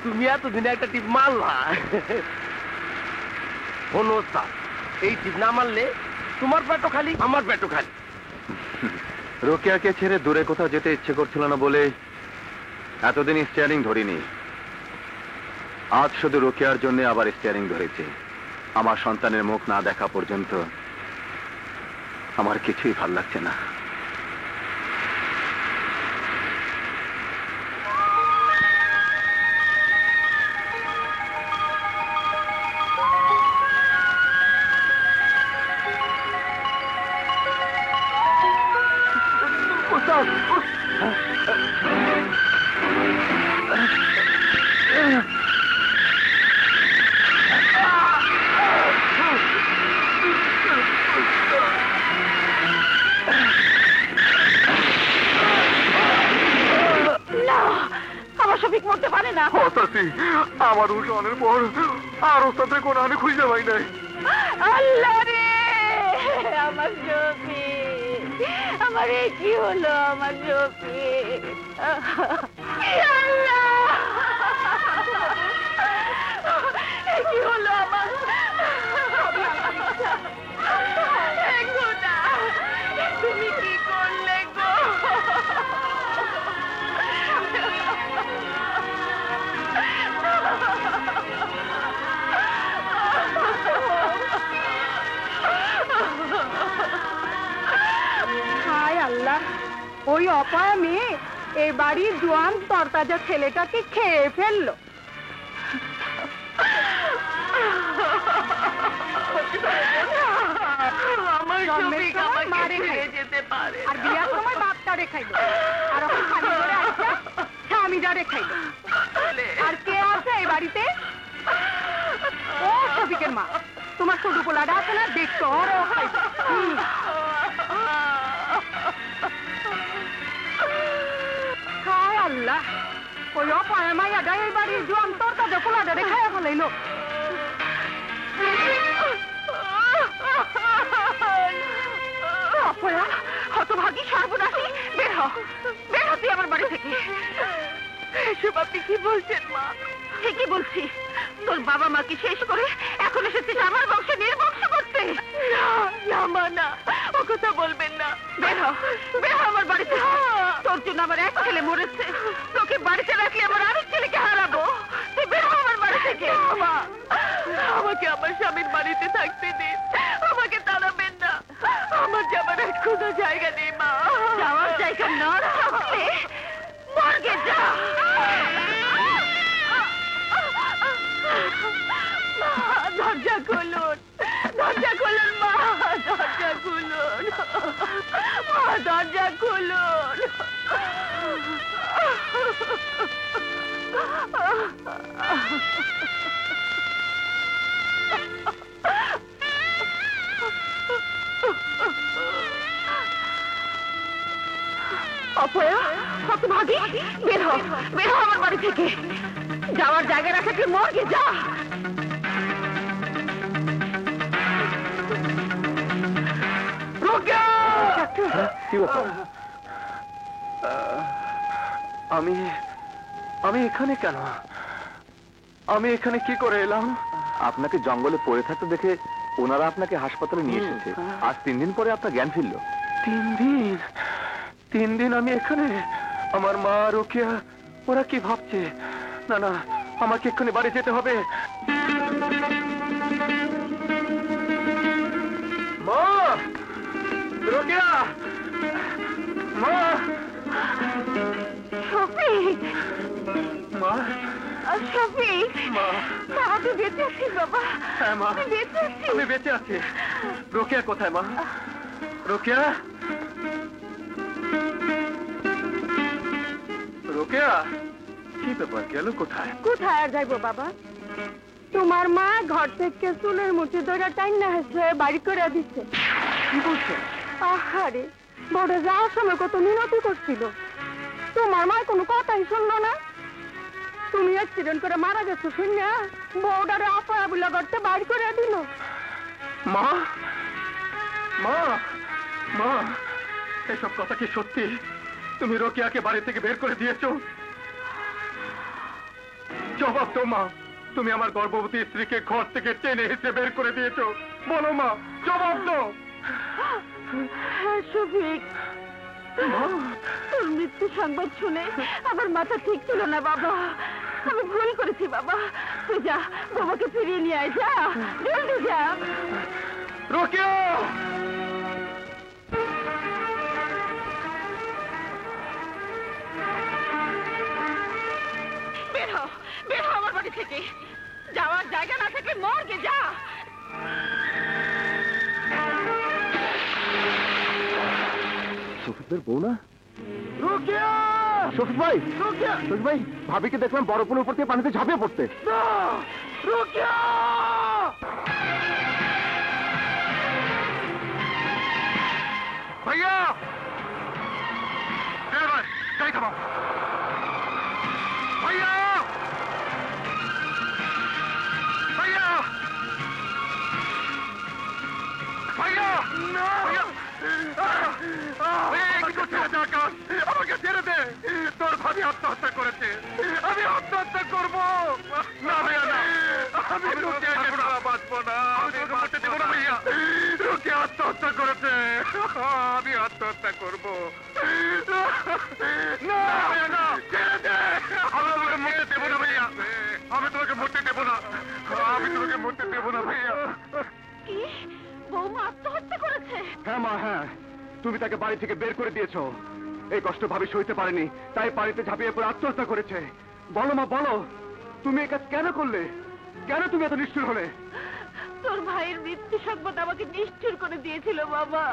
তুমি এতদিনে একটা টিপ মারলা। শোনো ওস্তাদ, এই টিপ না মারলে তোমার পেটও খালি, আমার পেটও খালি। রোকেয়াকে ছেড়ে দূরে কোথাও যেতে ইচ্ছে করছিল না বলে এতদিন স্টিয়ারিং ধরিনি। আজ শুধু রোকেয়ার জন্য আবার স্টিয়ারিং ধরেছি। আমার সন্তানের মুখ না দেখা পর্যন্ত আমার কিছুই ভাল লাগছে না। শফিক মরতে পারে না। হতাশি আমার উঠানের পর আর ওস্তাদের কোনো আমি খুঁজে পাই নাই। আল্লাহ রে, আমার শফিক, আমার এ কি হলো, আমার শফিক, আল্লাহ, এ কি হলো আমার, এ খোদা, তুমি কি করলে গো? হায় আল্লাহ, ওই অপায় মেয়ে এই বাড়ির জোয়ান তরতাজা ছেলেটাকে খেয়ে ফেললো। আমার জন্মের শফিক সময় আমাকে মারে ছেড়ে খাইলো। যেতে পারে আর বিয়ার সময় বাপটারে খাইলো, আর এখন খালি করে আসছে স্বামীটারে খাইলো। আর কে আছে এই বাড়িতে? ও শফিকের মা, তোমার ছোট পোলাটা আছে না, দেখতো আর ও খাইতো। হায় আল্লাহ, ওই অপায় মাইয়াটা এই বাড়ির জোয়ান তরতাজা পোলাটারে খাইয়া ফেলাইলো। অপয়া, হতভাগী, সর্বনাশী, বের হ, বের হ তুই আমার বাড়ি থেকে। এসব আপনি কি বলছেন মা? ঠিকই বলছি, তোর বাবা মাকে শেষ করে এখন এসেছিস আমার বংশ নির্বংশ করতে। না মা, না, ও কথা বলবেন না। বের হ, বের হ আমার বাড়ি থেকে। তোর জন্য আমার এক ছেলে মরেছে, তোকে বাড়িতে রাখলে আমার আরেক ছেলেকে হারাবো। তুই বের হ আমার বাড়ি থেকে। মা, আমাকে আমার স্বামীর বাড়িতে থাকতে দিন, আমাকে তাড়াবেন না। আমার যাবার আর কোনো জায়গা নেই মা। যাওয়ার জায়গা না থাকলে মর্গে যা। দরজা খুলুন, দরজা খুলুন মা, দরজা খুলুন মা, দরজা খুলুন। অপয়া, হতভাগী, বের হ, বের হ আমার বাড়ি থেকে। যাওয়ার জায়গা না থাকলে মর্গে যা। আমি এখানে কেন? আমি এখানে কি করে এলাম? আপনাকে জঙ্গলে পড়ে থাকতে দেখে ওনারা আপনাকে হাসপাতালে নিয়ে এসেছে। আজ 3 দিন পরে আপনার জ্ঞান ফিরল। 3 দিন আমি এখানে? আমার মা, রোকেয়া, ওরা কি ভাবছে? না না, আমাকে এক্ষুনি বাড়ি যেতে হবে। মা, রোকেয়া, মা, শফিক, মা, শফিক, মা। বাবা, তুই বেঁচে আছিস বাবা? হ্যাঁ মা, তুই বেঁচে আছিস? আমি বেঁচে আছি। রোকেয়া কোথায় মা? রোকেয়া, রোকেয়া, কি ব্যাপার, গেল কোথায়? কোথায় আর যাইবো বাবা? তোমার মা ঘর থেকে চুলের মুঠি ধরে টাইনা হেসে বাড়ি করে দিচ্ছে। কি বলছেন? আহারে, বড় যাওয়ার সময় কত মিনতি করছিল, তোমার মা কোনো কথাই শুনলো না। তুমি অ্যাক্সিডেন্ট করে মারা গেছো শুনে বউডারে আপায়া বুলা করতে বাড়ি করে দিল। মা, মা, মা, এসব কথা কি সত্যি? তুমি রোকেয়াকে বাড়ি থেকে বের করে দিয়েছো? জবাব তো মা, তুমি আমার গর্ভবতী স্ত্রীকে ঘর থেকে টেনে হেসে বের করে দিয়েছো। বলো মা, জবাব তো। শফিক, তোর মৃত্যু সংবাদ শুনে আমার মাথা ঠিক ছিল না বাবা। আমি ভুল করেছি বাবা। তুই যা, বাবাকে ফিরিয়ে নিয়ে আয়, যা, জলদি যা। রোকেয়া! বের হ, বের হ আমার বাড়ি থেকে। যাওয়ার জায়গা না থাকলে মর্গে যা। শফিকের বউ না? শফিক ভাই, শফিক ভাই, ভাবিকে দেখলাম বড় পুলের উপর থেকে পানিতে ঝাঁপিয়ে পড়তে। ভাইয়া, গাড়ি থামাও। ভাইয়া ভাইয়া ভাইয়া না ভাইয়া কি করছিস আকাশ? আমাকে ছেড়ে দে। তোর ভাবি আত্মহত্যা করেছে, আমি আত্মহত্যা করব না ভাইয়া না। আমি রুকিয়াকে ছাড়া বাঁচবো না। আমি তোকে মরতে দেবো না ভাইয়া। রুকিয়া আত্মহত্যা করেছে, আমি আত্মহত্যা করব না ভাইয়া না। ছেড়ে দে। আমি তোকে মরতে দেবো না ভাইয়া। আমি তোকে মরতে দেবো না। আমি তোকে মরতে দেবো না ভাইয়া। কি বৌমা আত্মহত্যা করেছে? হ্যাঁ মা, হ্যাঁ, তুমি তাকে বাড়ি থেকে বের করে দিয়েছো। এই কষ্ট ভাবে সইতে পারেনি, তাই বাড়িতে ঝাঁপিয়ে পড়ে আত্মহত্যা করেছে। বলো মা, বলো, তুমি এই কাজ কেন করলে? কেন তুমি এত নিষ্ঠুর হলে? তোর ভাইয়ের মৃত্যু সংবাদ আমাকে নিষ্ঠুর করে দিয়েছিল বাবা।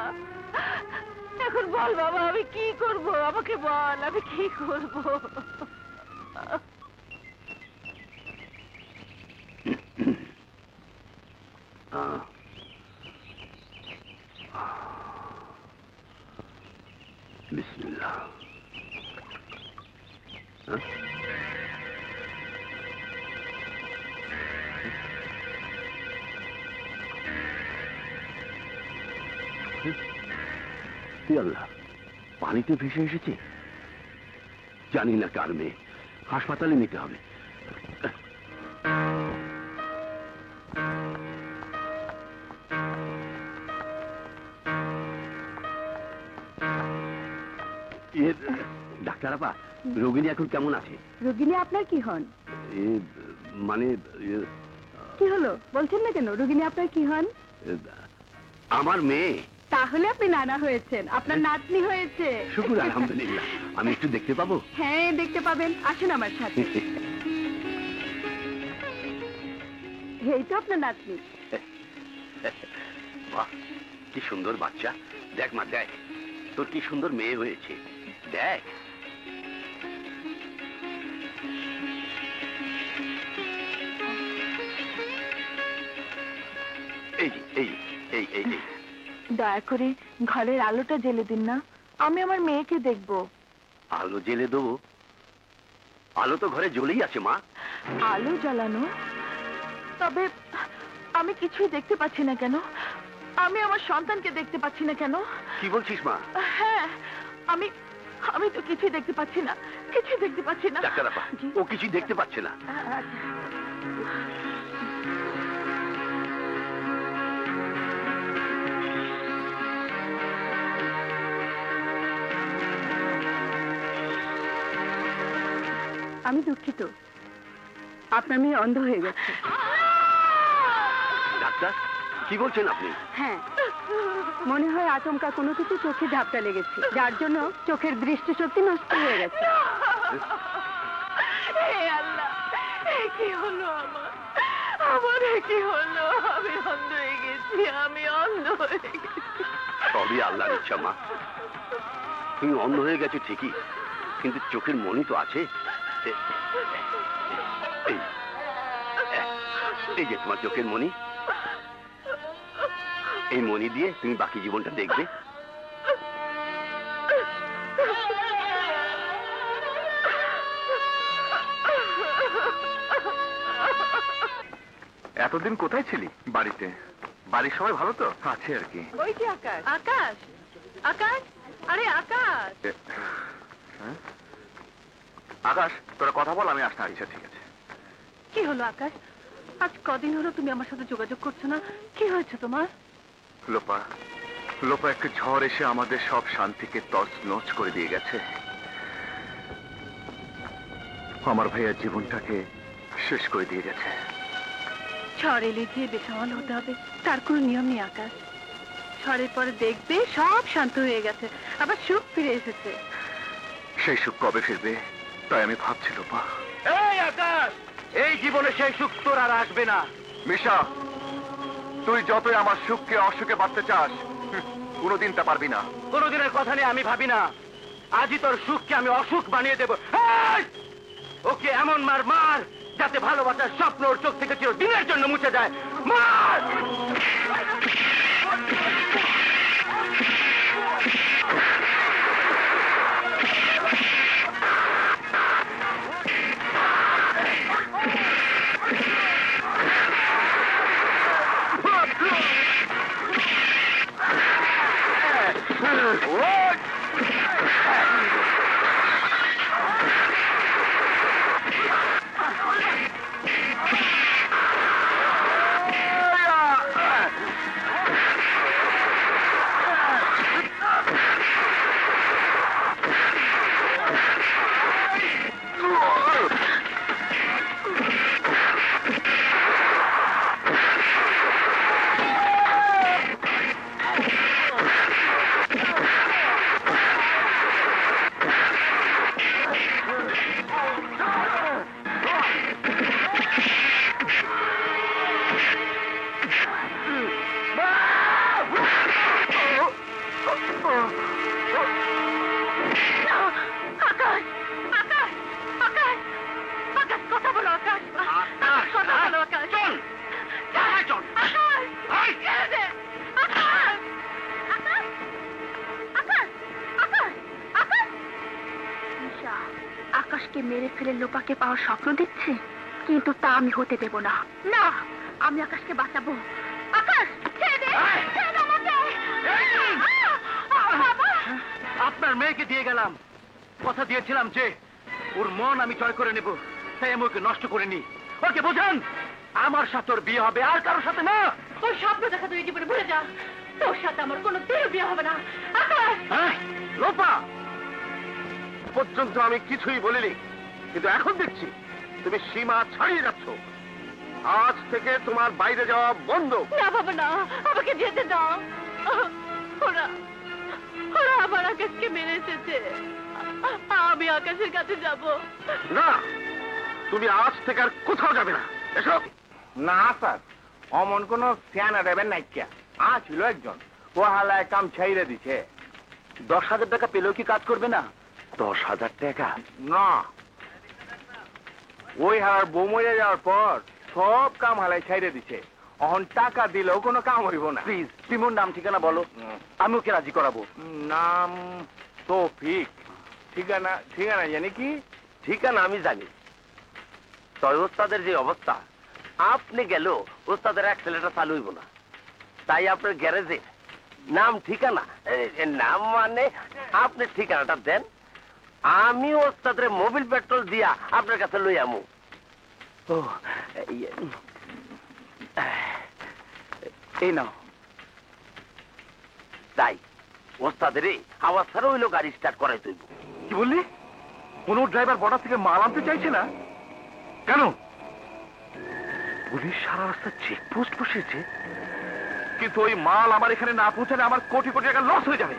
এখন বল বাবা, আমি কি করব? আমাকে বল, আমি কি করব? বিসমিল্লাহ। আল্লাহ, পানিতে ভেসে এসেছে। জানি না কার মেয়ে, হাসপাতালে নিতে হবে। ডাক্তার আপা, রোগিনী এখন কেমন আছে? রোগিনী আপনার কি হন? মানে কি হলো বলছেন না কেন? রোগিনী আপনার কি হন? আমার মেয়ে। তাহলে আপনি নানা হয়েছেন, আপনার নাতনি হয়েছে। শুকুর আলহামদুলিল্লাহ। আমি একটু দেখতে পাবো? হ্যাঁ, দেখতে পাবেন, আসুন আমার সাথে। এই তো আপনার নাতনি। বাহ, কি সুন্দর বাচ্চা। দেখ মা, দেখ তোর কি সুন্দর মেয়ে হয়েছে। দেখ, এই এই এই এই এই দয়া করে ঘরের আলোটা জ্বেলে দিন না, আমি আমার মেয়েকে দেখব। আলো জ্বেলে দেবো? আলো তো ঘরে জ্বলেই আছে মা। আলো জ্বালানো? তবে আমি কিছুই দেখতে পাচ্ছি না কেন? আমি আমার সন্তানকে দেখতে পাচ্ছি না কেন? কি বলছিস মা? হ্যাঁ, আমি আমি তো কিছুই দেখতে পাচ্ছি না, কিছুই দেখতে পাচ্ছি না। ডাক্তার আপা, ও কিছুই দেখতে পাচ্ছে না। আমি দুঃখিত, আপনার মেয়ে অন্ধ হয়ে গেছে। ডাক্তার, কি বলছেন আপনি? হ্যাঁ, মনে হয় আচমকা কোনো কিছু চোখে ঝাপটা লেগেছে, যার জন্য চোখের দৃষ্টিশক্তি নষ্ট হয়ে গেছে। হে আল্লাহ, এ কি হলো আমার? আমার এ কি হলো? আমি অন্ধ হয়ে গেছি, আমি অন্ধ হয়ে গেছি। সবই আল্লাহর ইচ্ছা মা। তুমি অন্ধ হয়ে গেছো ঠিকই, কিন্তু চোখের মনি তো আছে। এই যে তোমার চোখের মনি, এই মনি দিয়ে তুমি বাকি জীবনটা দেখবে। এতদিন কোথায় ছিলি? বাড়িতে। বাড়ির সবাই ভালো তো? আছে আর কি। ওই যে আকাশ। আকাশ, আকাশ, আরে আকাশ। আকাশ, তোরা কথা বল, আমি আসতে। আচ্ছা, ঠিক আছে। কি হলো আকাশ? আজ কদিন হলো তুমি আমার সাথে যোগাযোগ করছো না, কি হয়েছে তোমার? লোপা, লোপা একটা ঝড় এসে আমাদের সব শান্তিকে তছনছ করে দিয়ে গেছে। আমার ভাইয়ের জীবনটাকে শেষ করে দিয়ে গেছে। ঝড় এলে যে বেসামাল হতে হবে তার কোনো নিয়ম নেই আকাশ। ঝড়ের পরে দেখবে সব শান্ত হয়ে গেছে, আবার সুখ ফিরে এসেছে। সেই সুখ কবে ফিরবে তাই আমি ভাবছি লোপা। এই আকাশ, এই জীবনে সেই সুখ তোর আর আসবে না। মিশা, তুই যতই আমার সুখকে অসুখে বাঁধতে চাস, কোনোদিন তা পারবি না। কোনোদিনের কথা নিয়ে আমি ভাবি না। আজই তোর সুখকে আমি অসুখ বানিয়ে দেবো। এই! ওকে এমন মার মার যাতে ভালোবাসার স্বপ্ন ওর চোখ থেকে চিরদিনের জন্য মুছে যায়। মার! ওরা আকাশকে মেরে ফেলে লোপাকে পাওয়ার স্বপ্ন দেখছে, কিন্তু তা আমি হতে দেব না। না, আমি আকাশকে বাঁচাবো। আকাশ, ছেড়ে দে, ছেড়ে দে আমাকে। বাবা! আপনার মেয়েকে দিয়ে গেলাম, কথা দিয়েছিলাম যে ওর মন আমি জয় করে নেব, তাই আমি ওকে নষ্ট করিনি। ওকে বোঝান, আমার সাথে ওর বিয়ে হবে, আর কারোর সাথে না। তোর স্বপ্ন দেখা তুই জীবনে ভুলে যা, তোর সাথে আমার কোনো দিনও বিয়ে হবে না। আকাশ! হ্যাঁ, লোপা, পর্যন্ত আমি কিছুই বলিনি, কিন্তু এখন দেখছি তুমি সীমা ছাড়িয়ে যাচ্ছ। আজ থেকে তোমার বাইরে যাওয়া বন্ধ। না বাবা, না, আমাকে যেতে দাও। ওরা ওরা আমার আকাশকে মেরে এসেছে, আমি আকাশের কাছে যাব না, তুমি আজ থেকে আর কোথাও যাবে না। এসো। না স্যার, অমন কোন সিয়ানা দেবেন নাইকিয়া ছিল একজন, ও হালায় কাম ছাইরে দিছে। 10,000 টাকা পেলেও কি কাজ করবে না? 10,000 টাকা? না, ওই হালার বউ মরে যাওয়ার পর সব কাম হালাই ছাইরে দিছে। অহন টাকা দিলেও কোনো কাম হইব না। প্লিজ তুমি ওর নাম ঠিকানা বলো, আমি ওকে রাজি করাবো। নাম তৌফিক। ঠিকানা ঠিকানা জানি কি? ঠিকানা আমি জানি, তবে ওস্তাদের যে অবস্থা, আপনি গেল ওস্তাদের অ্যাক্সেলেটার চালু হইব না। তাই আপনার গ্যারেজে নাম ঠিকানা, নাম মানে আপনি ঠিকানাটা দেন, আমি ওস্তাদের মোবিল পেট্রোল দিয়া আপনার কাছে লই আমু। ও, এই নাও। তাই ওস্তাদের আওয়াজ ছাড়া হইলো গাড়ি স্টার্ট করাই তুইব। কি বললি? কোন ড্রাইভার বর্ডার থেকে মাল আনতে চাইছে না কেন? পুলিশ সারা রাস্তা চেকপোস্ট বসিয়েছে, কিন্তু ওই মাল আমার এখানে না পৌঁছালে আমার কোটি কোটি টাকা লস হয়ে যাবে।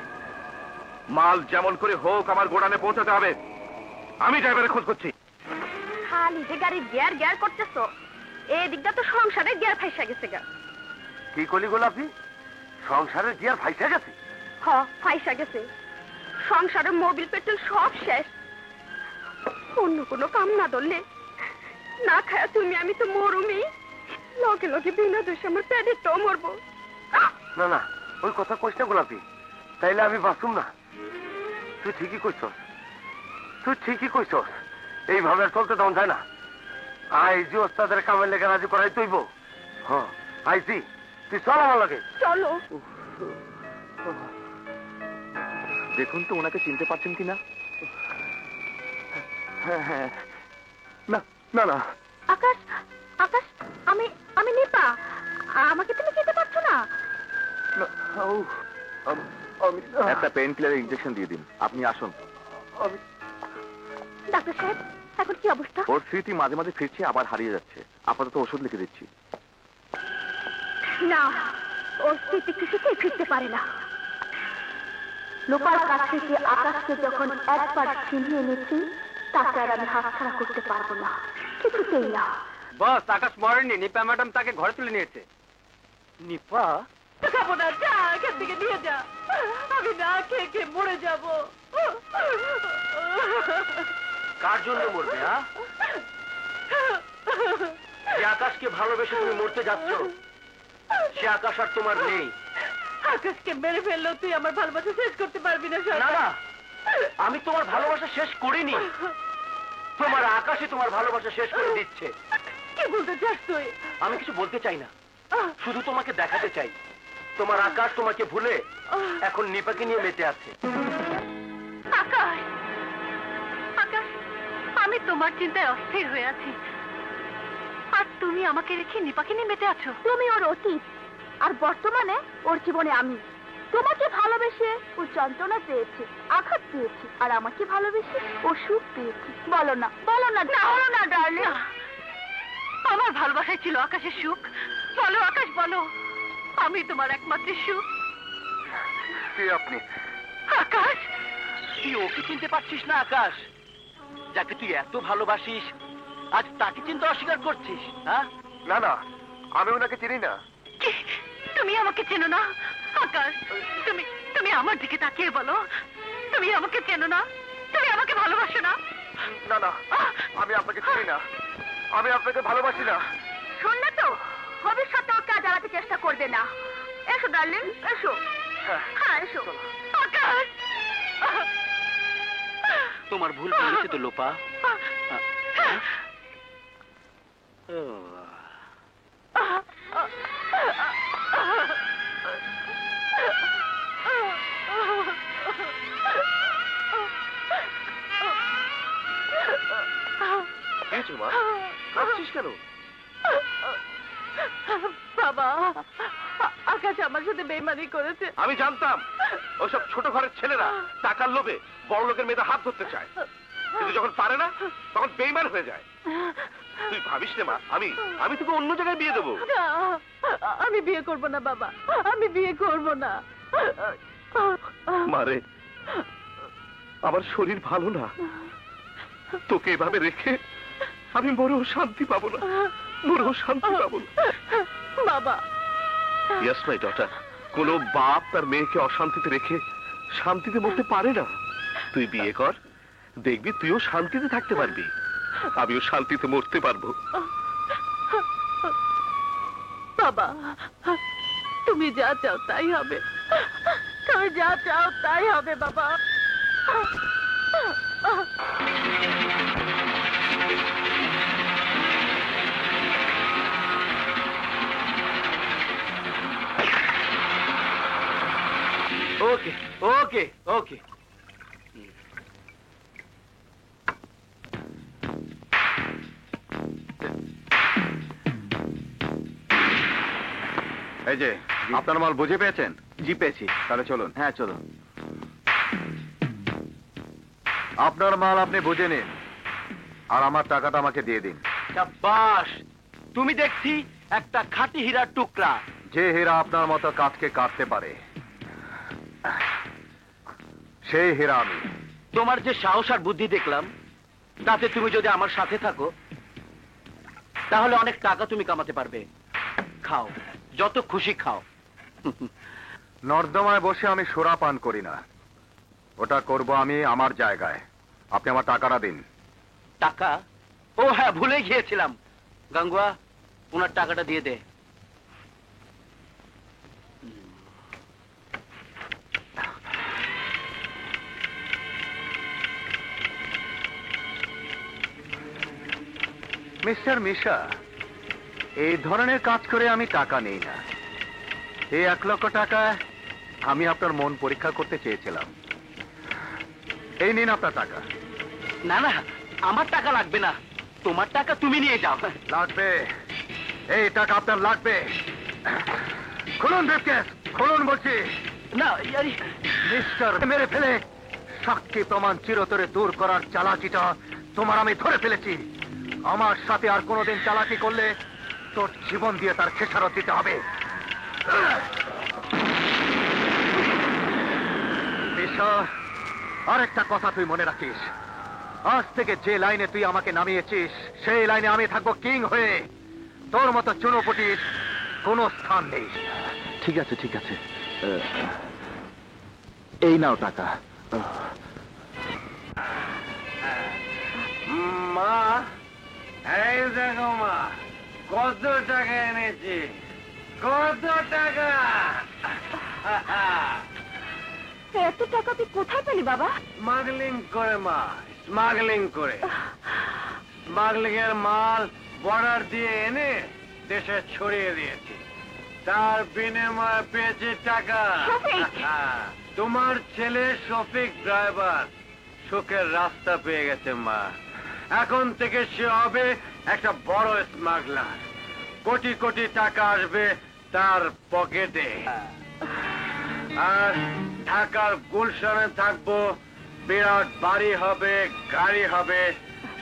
মাল যেমন করে হোক আমার গোডানে পৌঁছাতে হবে। আমি ড্রাইভারের খোঁজ করছি। খালি যে গাড়ি গিয়ার গিয়ার করতেছো, এই দিকটা তো সংসারে গিয়ার ফাইসা গেছে গা। কি কলি গোলাপি? সংসারের গিয়ার ফাইসা গেছে? হ, ফাইসা গেছে। সংসারের মোবিল পেট্রোল সব শেষ। অন্য কোনো কাম না ধরলে না খায়া তুমি আমি তো মরুমি। লগে লগে বিনা দোষে আমার পেটের টো মরবো। না না, ওই কথা কইস না গোলাপি, তাইলে আমি বাঁচুম না। তুই ঠিকই কইছস, তুই ঠিকই কইছস। এইভাবে আর চলতে দেওয়া যায় না। আইজি ওস্তাদের কামের লেগে রাজি করাই তুইব। হ্যাঁ আইজি, তুই চল আমার লাগে। চলো। দেখুন তো ওনাকে চিনতে পারছেন কিনা? হ্যাঁ হ্যাঁ, না না না, আকাশ, আকাশ, আমি আমি নিপা। আমাকে তুমি চিনতে পারছো না? না, একটা পেন কিলার ইনজেকশন দিয়ে দিন। আপনি আসুন। ডাক্তার সাহেব, এখন কি অবস্থা? ওর স্মৃতি মাঝে মাঝে ফিরছে, আবার হারিয়ে যাচ্ছে। আপাতত ওষুধ লিখে দিচ্ছি। না, ওর স্মৃতি কিছুতেই ফিরতে পারে না। লোপার কাছ থেকে আকাশকে যখন একবার ছিনিয়ে নিয়েছি, তাকে আর আমি হাতছাড়া করতে পারবো না, কিছুতেই না। বস, আকাশ মরেনি, নিপা ম্যাডাম তাকে ঘরে তুলে নিয়েছে। নিপা? খাবো না, যা এখান থেকে নিয়ে যা। আমি না খেয়ে খেয়ে মরে যাবো। কার জন্য মরবে? হ্যাঁ, যে আকাশকে ভালোবেসে তুমি মরতে যাচ্ছ, সে আকাশ আর তোমার নেই। আকাশকে মেরে ফেললেও তুই আমার ভালোবাসা শেষ করতে পারবি না। না না, আমি তোমার ভালোবাসা শেষ করিনি, তোমার আকাশে তোমার ভালোবাসা শেষ করে দিচ্ছে। কি বলতে চাস তুই? আমি কিছু বলতে চাই না, শুধু তোমাকে দেখাতে চাই তোমার আকাশ তোমাকে ভুলে এখন নিপাকে নিয়ে মেতে আছে। আকাশ, আকাশ, আমি তোমার চিন্তায় অস্থির হয়ে আছি, আর তুমি আমাকে রেখে নিপাকে নিয়ে মেতে আছো। তুমি ওর অতীত, আর বর্তমানে ওর জীবনে আমি। তোমাকে ভালোবেসে ও যন্ত্রণা পেয়েছে, আঘাত পেয়েছে, আর আমাকে ভালোবেসে ও সুখ পেয়েছে। বলো না, বলো না, না হলো না ডার্লিং। আমার ভালোবাসায় ছিল আকাশের সুখ। বলো আকাশ, বলো, আমি তোমার একমাত্র সুখ। কে আপনি? আকাশ, তুই ওকে চিনতে পারছিস না? আকাশ, যাকে তুই এত ভালোবাসিস, আজ তাকে চিনতে অস্বীকার করছিস? হ্যাঁ, না না, আমি ওনাকে চিনি না। কি? তুমি আমাকে চেনো না? আকাশ, তুমি তুমি আমার দিকে তাকিয়ে বলো, তুমি আমাকে চেনো না? তুমি আমাকে ভালোবাসো না? না না, আমি আপনাকে চিনি না, আমি আপনাকে ভালোবাসি না। শুনলে তো, ভবিষ্যতে ওকে আর জ্বালাতে চেষ্টা করবে না। এসো ডার্লিং, এসো। হ্যাঁ, এসো। আকাশ! তোমার ভুল করেছে তো লোপা। কাঁদছিস কেন? বাবা, আকাশ আমার সাথে বেইমানি করেছে। আমি জানতাম ওইসব ছোট ঘরের ছেলেরা টাকার লোভে বড় লোকের মেয়েদের হাত ধরতে চায়, কিন্তু যখন পারে না তখন বেইমান হয়ে যায়। তুই ভাবিস না মা, আমি তোকে অন্য জায়গায় বিয়ে দেবো। না, আমি বিয়ে করব না বাবা, আমি বিয়ে করব না। মারে, আমার শরীর ভালো না, তোকে এভাবে রেখে আমি মরেও শান্তি পাবো না, মরেও শান্তি পাবো না। বাবা, ইয়েস মাই ডটার, কোনো বাপ তার মেয়েকে অশান্তিতে রেখে শান্তিতে মরতে পারে না। তুই বিয়ে কর, দেখবি তুইও শান্তিতে থাকতে পারবি, আমিও শান্তিতে মরতে পারবো। বাবা, তুমি যা চাও তাই হবে, তুমি যা চাও তাই হবে বাবা। ওকে ওকে ওকে। এই যে আপনার মাল বুঝে পেয়েছেন? জি পেয়েছি। তাহলে চলুন। হ্যাঁ চলুন। আপনার মাল আপনি বুঝে নিন, আর আমার টাকাটা আমাকে দিয়ে দিন। শাবাশ, তুমি দেখছি একটা খাঁটি হীরার টুকরা। যে হীরা আপনার মতো কাঠকে কাটতে পারে, সেই হীরা আমি। তোমার যে সাহস আর বুদ্ধি দেখলাম, তাতে তুমি যদি আমার সাথে থাকো তাহলে অনেক টাকা তুমি কামাতে পারবে। খাও, যত খুশি খাও। নর্দমায় বসে আমি সোরা পান করি না, ওটা করব আমি আমার জায়গায়। আপনি আমার টাকাটা দিন। টাকা? ও হ্যাঁ, ভুলে গিয়েছিলাম। গাঙ্গুয়া, ওনার টাকাটা দিয়ে দে। মিস্টার মিশা, এই ধরনের কাজ করে আমি টাকা নেই না। এই 1 লক্ষ টাকা আমি আপনার মন পরীক্ষা করতে চেয়েছিলাম। এই নিন আপনার টাকা। না না, আমার টাকা লাগবে না, তোমার টাকা তুমি নিয়ে যাও। লাগবে, এই টাকা আপনার লাগবে। খুলুন ব্রিফকেস, খুলুন বলছি। না, মিস্টার, মেরে ফেলে সাক্ষী প্রমাণ চিরতরে দূর করার চালাকিটা তোমার আমি ধরে ফেলেছি। আমার সাথে আর কোনোদিন চালাকি করলে তোর জীবন দিয়ে তার খেসারত দিতে হবে। মিশা, আরেকটা কথা তুই মনে রাখিস, আজ থেকে যে লাইনে তুই আমাকে নামিয়েছিস সেই লাইনে আমি থাকবো কিং হয়ে। তোর মতো চুনোপুটির কোনো স্থান নেই। ঠিক আছে ঠিক আছে, এই নাও টাকা। মা, এই দেখো মা, কত টাকা এনেছি, কত টাকা। এত টাকা তুই কোথায় পেলি বাবা? স্মাগলিং করে মা, স্মাগলিং করে। স্মাগলিং এর মাল বর্ডার দিয়ে এনে দেশে ছড়িয়ে দিয়েছি, তার বিনিময়ে পেয়েছি টাকা। শফিক! তোমার ছেলে শফিক ড্রাইভার সুখের রাস্তা পেয়ে গেছে মা। এখন থেকে সে হবে একটা বড় স্মাগলার। কোটি কোটি টাকা আসবে তার পকেটে। আর ঢাকার গুলশানে থাকবো, বিরাট বাড়ি হবে, গাড়ি হবে,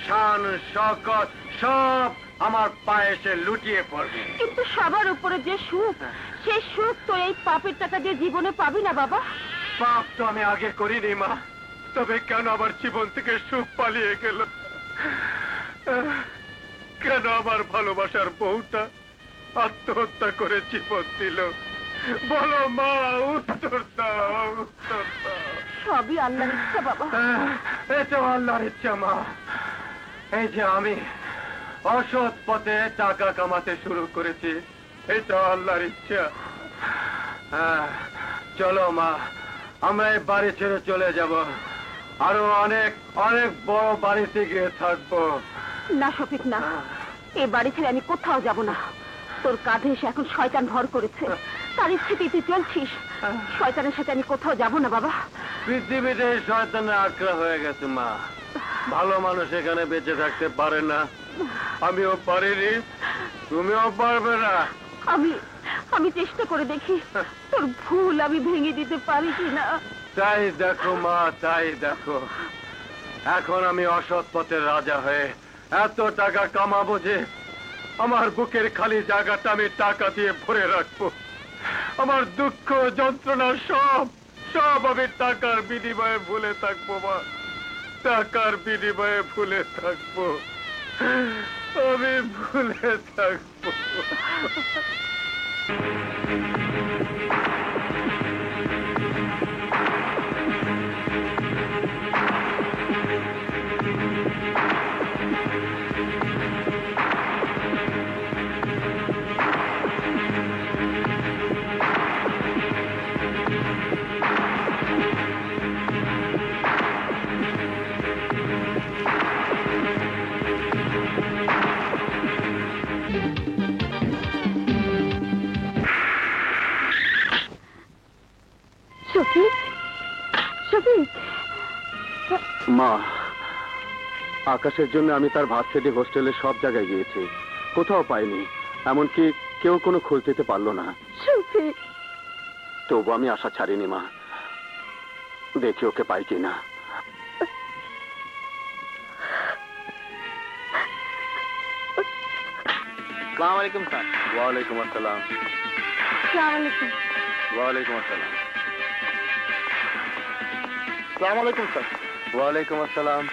শান শওকত সব আমার পায়ে এসে লুটিয়ে পড়বে। কিন্তু সবার উপরে যে সুখ, সেই সুখ তো এই পাপের টাকা দিয়ে জীবনে পাবি না বাবা। পাপ তো আমি আগে করিনি মা, তবে কেন আমার জীবন থেকে সুখ পালিয়ে গেল? কেন আমার ভালোবাসার বউটা আত্মহত্যা করে জীবন দিল? বলো মা, উত্তর দাও, উত্তর দাও। সবই আল্লাহর ইচ্ছা বাবা। এটা আল্লাহর ইচ্ছা মা। এই যে আমি অসৎ পথে টাকা কামাতে শুরু করেছি, এটা আল্লাহর ইচ্ছা। চলো মা, আমরা এই বাড়ি ছেড়ে চলে যাব। আরো অনেক অনেক বড় বাড়িতে গিয়ে থাকবো। না শফিক না, এ বাড়ি ছেড়ে আমি কোথাও যাব না। তোর কাঁধে এসে এখন শয়তান ভর করেছে, তার ইচ্ছেতেই তুই চলছিস। শয়তানের সাথে আমি কোথাও যাব না বাবা। পৃথিবীতে শয়তানের আঁকড়া হয়ে গেছে মা। ভালো মানুষ এখানে বেঁচে থাকতে পারে না। আমিও পারিনি, তুমিও পারবে না। আমি চেষ্টা করে দেখি তোর ভুল আমি ভেঙে দিতে পারি কিনা। তাই দেখো মা, তাই দেখো। এখন আমি অসৎ পথের রাজা হয়ে এত টাকা কামাবো যে আমার বুকের খালি জায়গাটা আমি টাকা দিয়ে ভরে রাখবো। আমার দুঃখ যন্ত্রণা সব সব আমি টাকার বিনিময়ে ভুলে থাকবো মা। টাকার বিনিময়ে ভুলে থাকবো, আমি ভুলে থাকবো। শফিক, শফিক। মা, আকাশের জন্য আমি তার ভার্সিটি হোস্টেলে সব জায়গায় গিয়েছি, কোথাও পাইনি। এমনকি কেউ কোনো খোঁজ দিতে পারলো না। শফিক, তবু আমি আশা ছাড়িনি মা, দেখি ওকে পাই কিনা। আসসালামু আলাইকুম স্যার। ওয়ালাইকুম আসসালাম। আসসালামু আলাইকুম। ওয়ালাইকুম আসসালাম। আসসালামু আলাইকুম স্যার। ওয়ালাইকুম আসসালাম।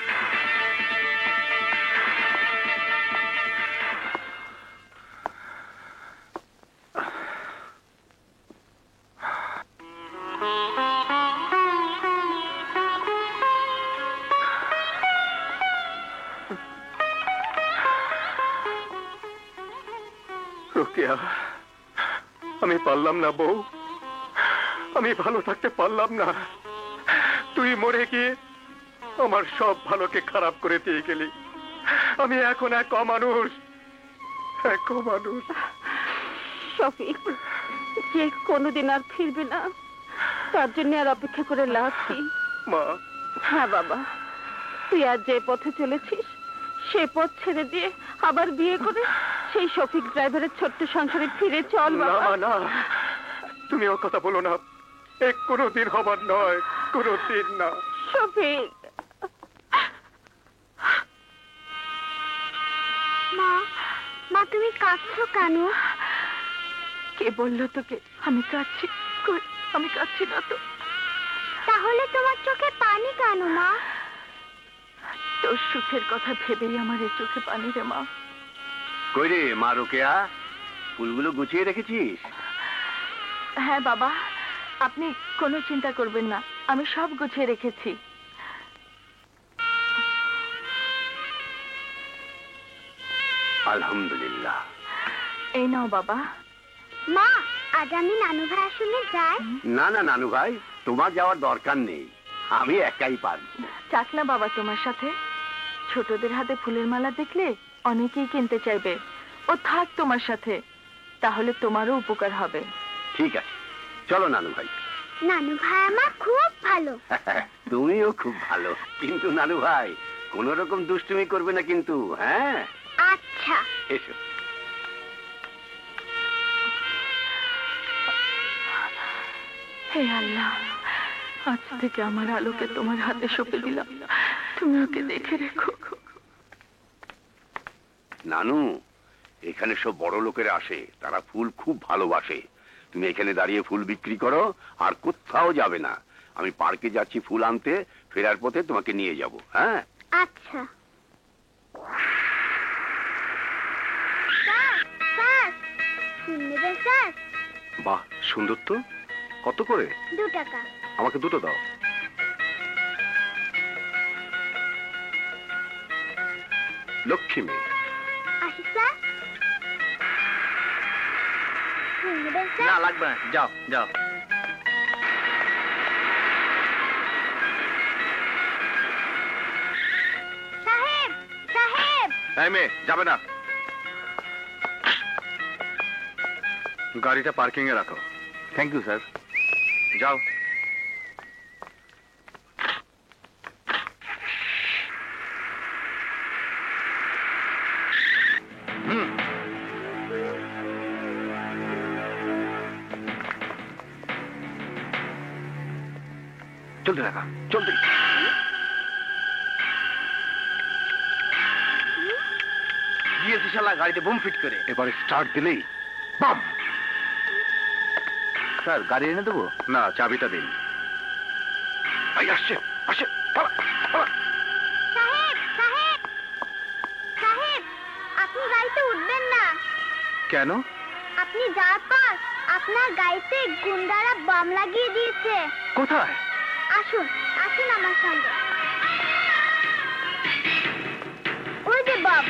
রোকেয়া, আমি পারলাম না বউ, আমি ভালো থাকতে পারলাম না। তুই মরে গিয়ে আমার সব ভালোকে খারাপ করে দিয়ে গেলি। আমি এখন এক অমানুষ, এক অমানুষ। শফিক, যে কোনোদিন আর ফিরবে না, তার জন্য আর অপেক্ষা করে লাভ কি? মা, হ্যাঁ বাবা, তুই আজ যে পথে চলেছিস সে পথ ছেড়ে দিয়ে আবার বিয়ে করে সেই শফিক ড্রাইভারের ছোট্ট সংসারে ফিরে চল না বাবা। না, তুমি ও কথা বলো না। এক কোনোদিন হবার নয়, কোনোদিন না। শফিক। মা, মা তুমি কাঁদছো কেন? কে বললো তোকে আমি কাঁদছি? কই, আমি কাঁদছি না তো। তাহলে তোমার চোখে পানি কেন মা? তোর সুখের কথা ভেবেই আমার এই চোখে পানি রে মা। কই রে মা রোকেয়া, ফুলগুলো গুছিয়ে রেখেছিস? হ্যাঁ বাবা, আপনি কোনো চিন্তা করবেন না, আমি সব গুছিয়ে রেখেছি। আলহামদুলিল্লাহ। এই নাও বাবা। মা, আজ আমি নানু ভাইয়ের সঙ্গে যাই? না না নানু ভাই, তোমার যাওয়ার দরকার নেই, আমি একাই পারবো। চাক না বাবা তোমার সাথে। ছোটদের হাতে ফুলের মালা দেখলে অনেকেই কিনতে চাইবে। ও থাক তোমার সাথে, তাহলে তোমারও উপকার হবে। ঠিক আছে, চলো নানু ভাই। নানু ভাই আমার খুব ভালো। তুমিও খুব ভালো, কিন্তু নানু ভাই কোন রকম দুষ্টুমি করবে না কিন্তু, হ্যাঁ? আচ্ছা। এসো। হে আল্লাহ, আজ থেকে আমার আলোকে তোমার হাতে সঁপে দিলাম, তুমি ওকে দেখে রেখো। নানু, এখানে সব বড় লোকেরা আসে, তারা ফুল খুব ভালোবাসে। তুমি এখানে দাঁড়িয়ে ফুল বিক্রি করো, আর কোথাও যাবে না। আমি পার্কে যাচ্ছি ফুল আনতে, ফেরার পথে তোমাকে নিয়ে যাব, হ্যাঁ? আচ্ছা। স্যার, স্যার, ফুল নেবেন স্যার? বাহ, সুন্দর তো। কত করে? 2 টাকা। আমাকে দুটো দাও। লক্ষ্মী মেয়ে। আসি স্যার। ফুল নেবেন স্যার? না লাগবে না, যাও যাও। এই মেয়ে যাবে না, গাড়িটা পার্কিং এ রাখো। Thank you sir. যাও। হুম। চলতে থাকা, চলতে। গিয়েছি শালা গাড়িতে বুম ফিট করে। এবারে স্টার্ট দিলেই বাম। স্যার গাড়ি এনে দেবো? না, চাবিটা দিন। এই আসছে, আসছে, পালা, পালা। সাহেব সাহেব সাহেব, আপনি গাড়িতে উঠবেন না। কেন? আপনি যাওয়ার পর আপনার গাড়িতে গুন্ডারা বম লাগিয়ে দিয়েছে। কোথায়? আসুন আসুন আমার সঙ্গে। ওই যে বম।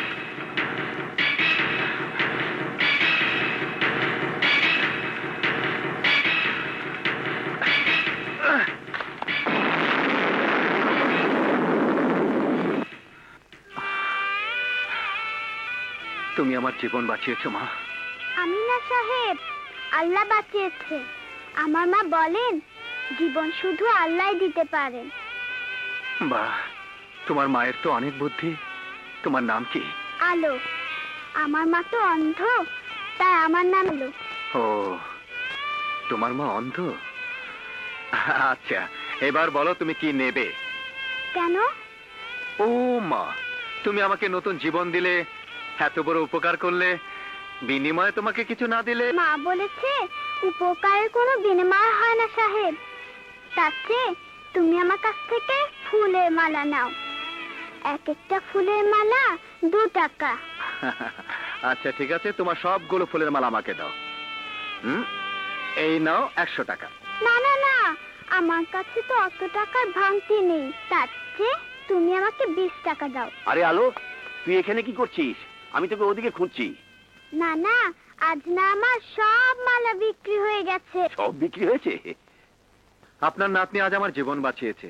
তুমি আমার জীবন বাঁচিয়েছো মা। আমি না সাহেব, আল্লাহ বাঁচিয়েছে। আমার মা বলেন জীবন শুধু আল্লাহ দিতে পারেন। বাহ, তোমার মায়ের তো অনেক বুদ্ধি। তোমার নাম কি? আলো। আমার মা তো অন্ধ, তাই আমার নাম আলো। ও, তোমার মা অন্ধ? আচ্ছা, এবার বলো তুমি কি নেবে? কেন? ও মা, তুমি আমাকে নতুন জীবন দিলে, এত বড় উপকার করলে, বিনিময়ে তোমাকে কিছু না দিলে? মা বলেছে উপকারের কোনো বিনিময় হয় না সাহেব। তার চেয়ে তুমি আমার কাছ থেকে ফুলের মালা নাও। এক একটা ফুলের মালা 2 টাকা। আচ্ছা ঠিক আছে, তোমার সবগুলো ফুলের মালা আমাকে দাও। এই নাও 100 টাকা। না না না, আমার কাছে তো অত টাকার ভাঙতি নেই। তার চেয়ে তুমি আমাকে 20 টাকা দাও। আরে আলো, তুই এখানে কি করছিস? আমি তোকে ওদিকে খুঁজছি। না না, আজ না আমার সব মালা বিক্রি হয়ে গেছে। সব বিক্রি হয়েছে? আপনার নাতনি আজ আমার জীবন বাঁচিয়েছে।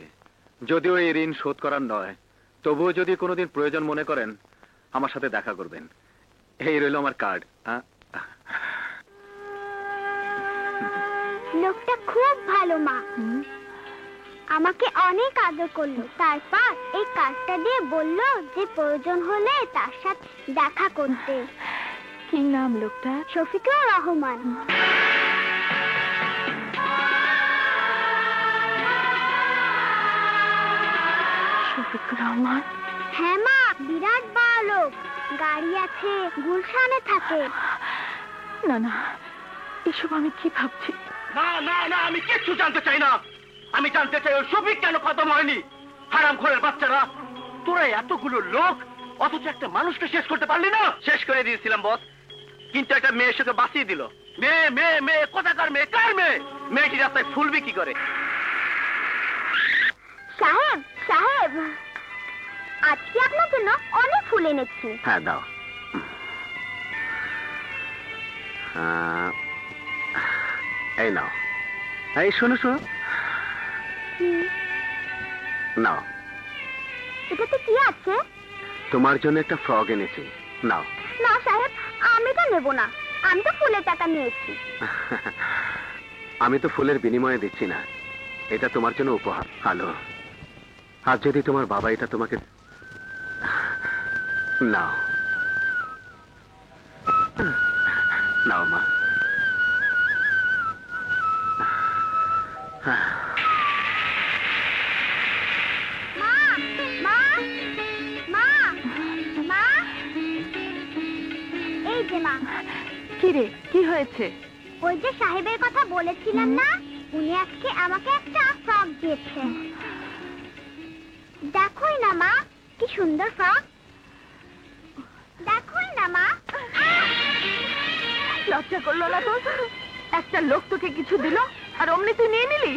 যদিও এই ঋণ শোধ করার নয়, তবুও যদি কোনোদিন প্রয়োজন মনে করেন আমার সাথে দেখা করবেন। এই রইল আমার কার্ড। লোকটা খুব ভালো মা, আমাকে অনেক আদর করলো। তারপর এই কার্ডটা দিয়ে বলল যে প্রয়োজন হলে তার সাথে দেখা করতে। কি নাম লোকটা? শফিকুর রহমান। শফিকুর রহমান? হ্যাঁ মা, বিরাট বড় লোক। গাড়ি আছে, গুলশানে থাকে। না না, এসব আমি কি ভাবছি? না না না, আমি কিচ্ছু জানতে চাই না। আমি জানতে চাই ওই শফিক কেন খতম হয়নি। হারামখোরের বাচ্চারা, তোরা এতগুলো লোক অথচ একটা মানুষকে শেষ করতে পারলি না। শেষ করে দিয়েছিলাম বস, কিন্তু একটা মেয়ের সাথে বাঁচিয়ে দিল। মেয়ে মেয়ে মেয়ে, কোথাকার মেয়ে? কার মেয়ে? মেয়েটি রাস্তায় ফুল বিক্রি করে। সাহেব সাহেব, আজকে আপনার জন্য অনেক ফুল এনেছি। হ্যাঁ দাও। এই নাও। এই শোনো শোনো, নাও। এটাতে কি আছে? তোমার জন্য একটা ফ্রক এনেছি, নাও। না সাহেব, আমি এটা নেব না। আমি তো ফুলের টাকা নিয়েছি। আমি তো ফুলের বিনিময়ে দিচ্ছি না, এটা তোমার জন্য উপহার। আলো, আর যদি তোমার বাবা এটা তোমাকে নাও। নাও মা। মা মা মা মা, এই যে মা। কি রে, কি হয়েছে? ওই যে সাহেবের কথা বলেছিলাম না, উনি আজকে আমাকে একটা ফ্রক দিয়েছে। দেখোই না মা, কি সুন্দর ফ্রক। দেখোই না মা। লজ্জা করলো না তোর? একটা লোক তোকে কিছু দিল আর অমনি তুই নিয়ে নিলি?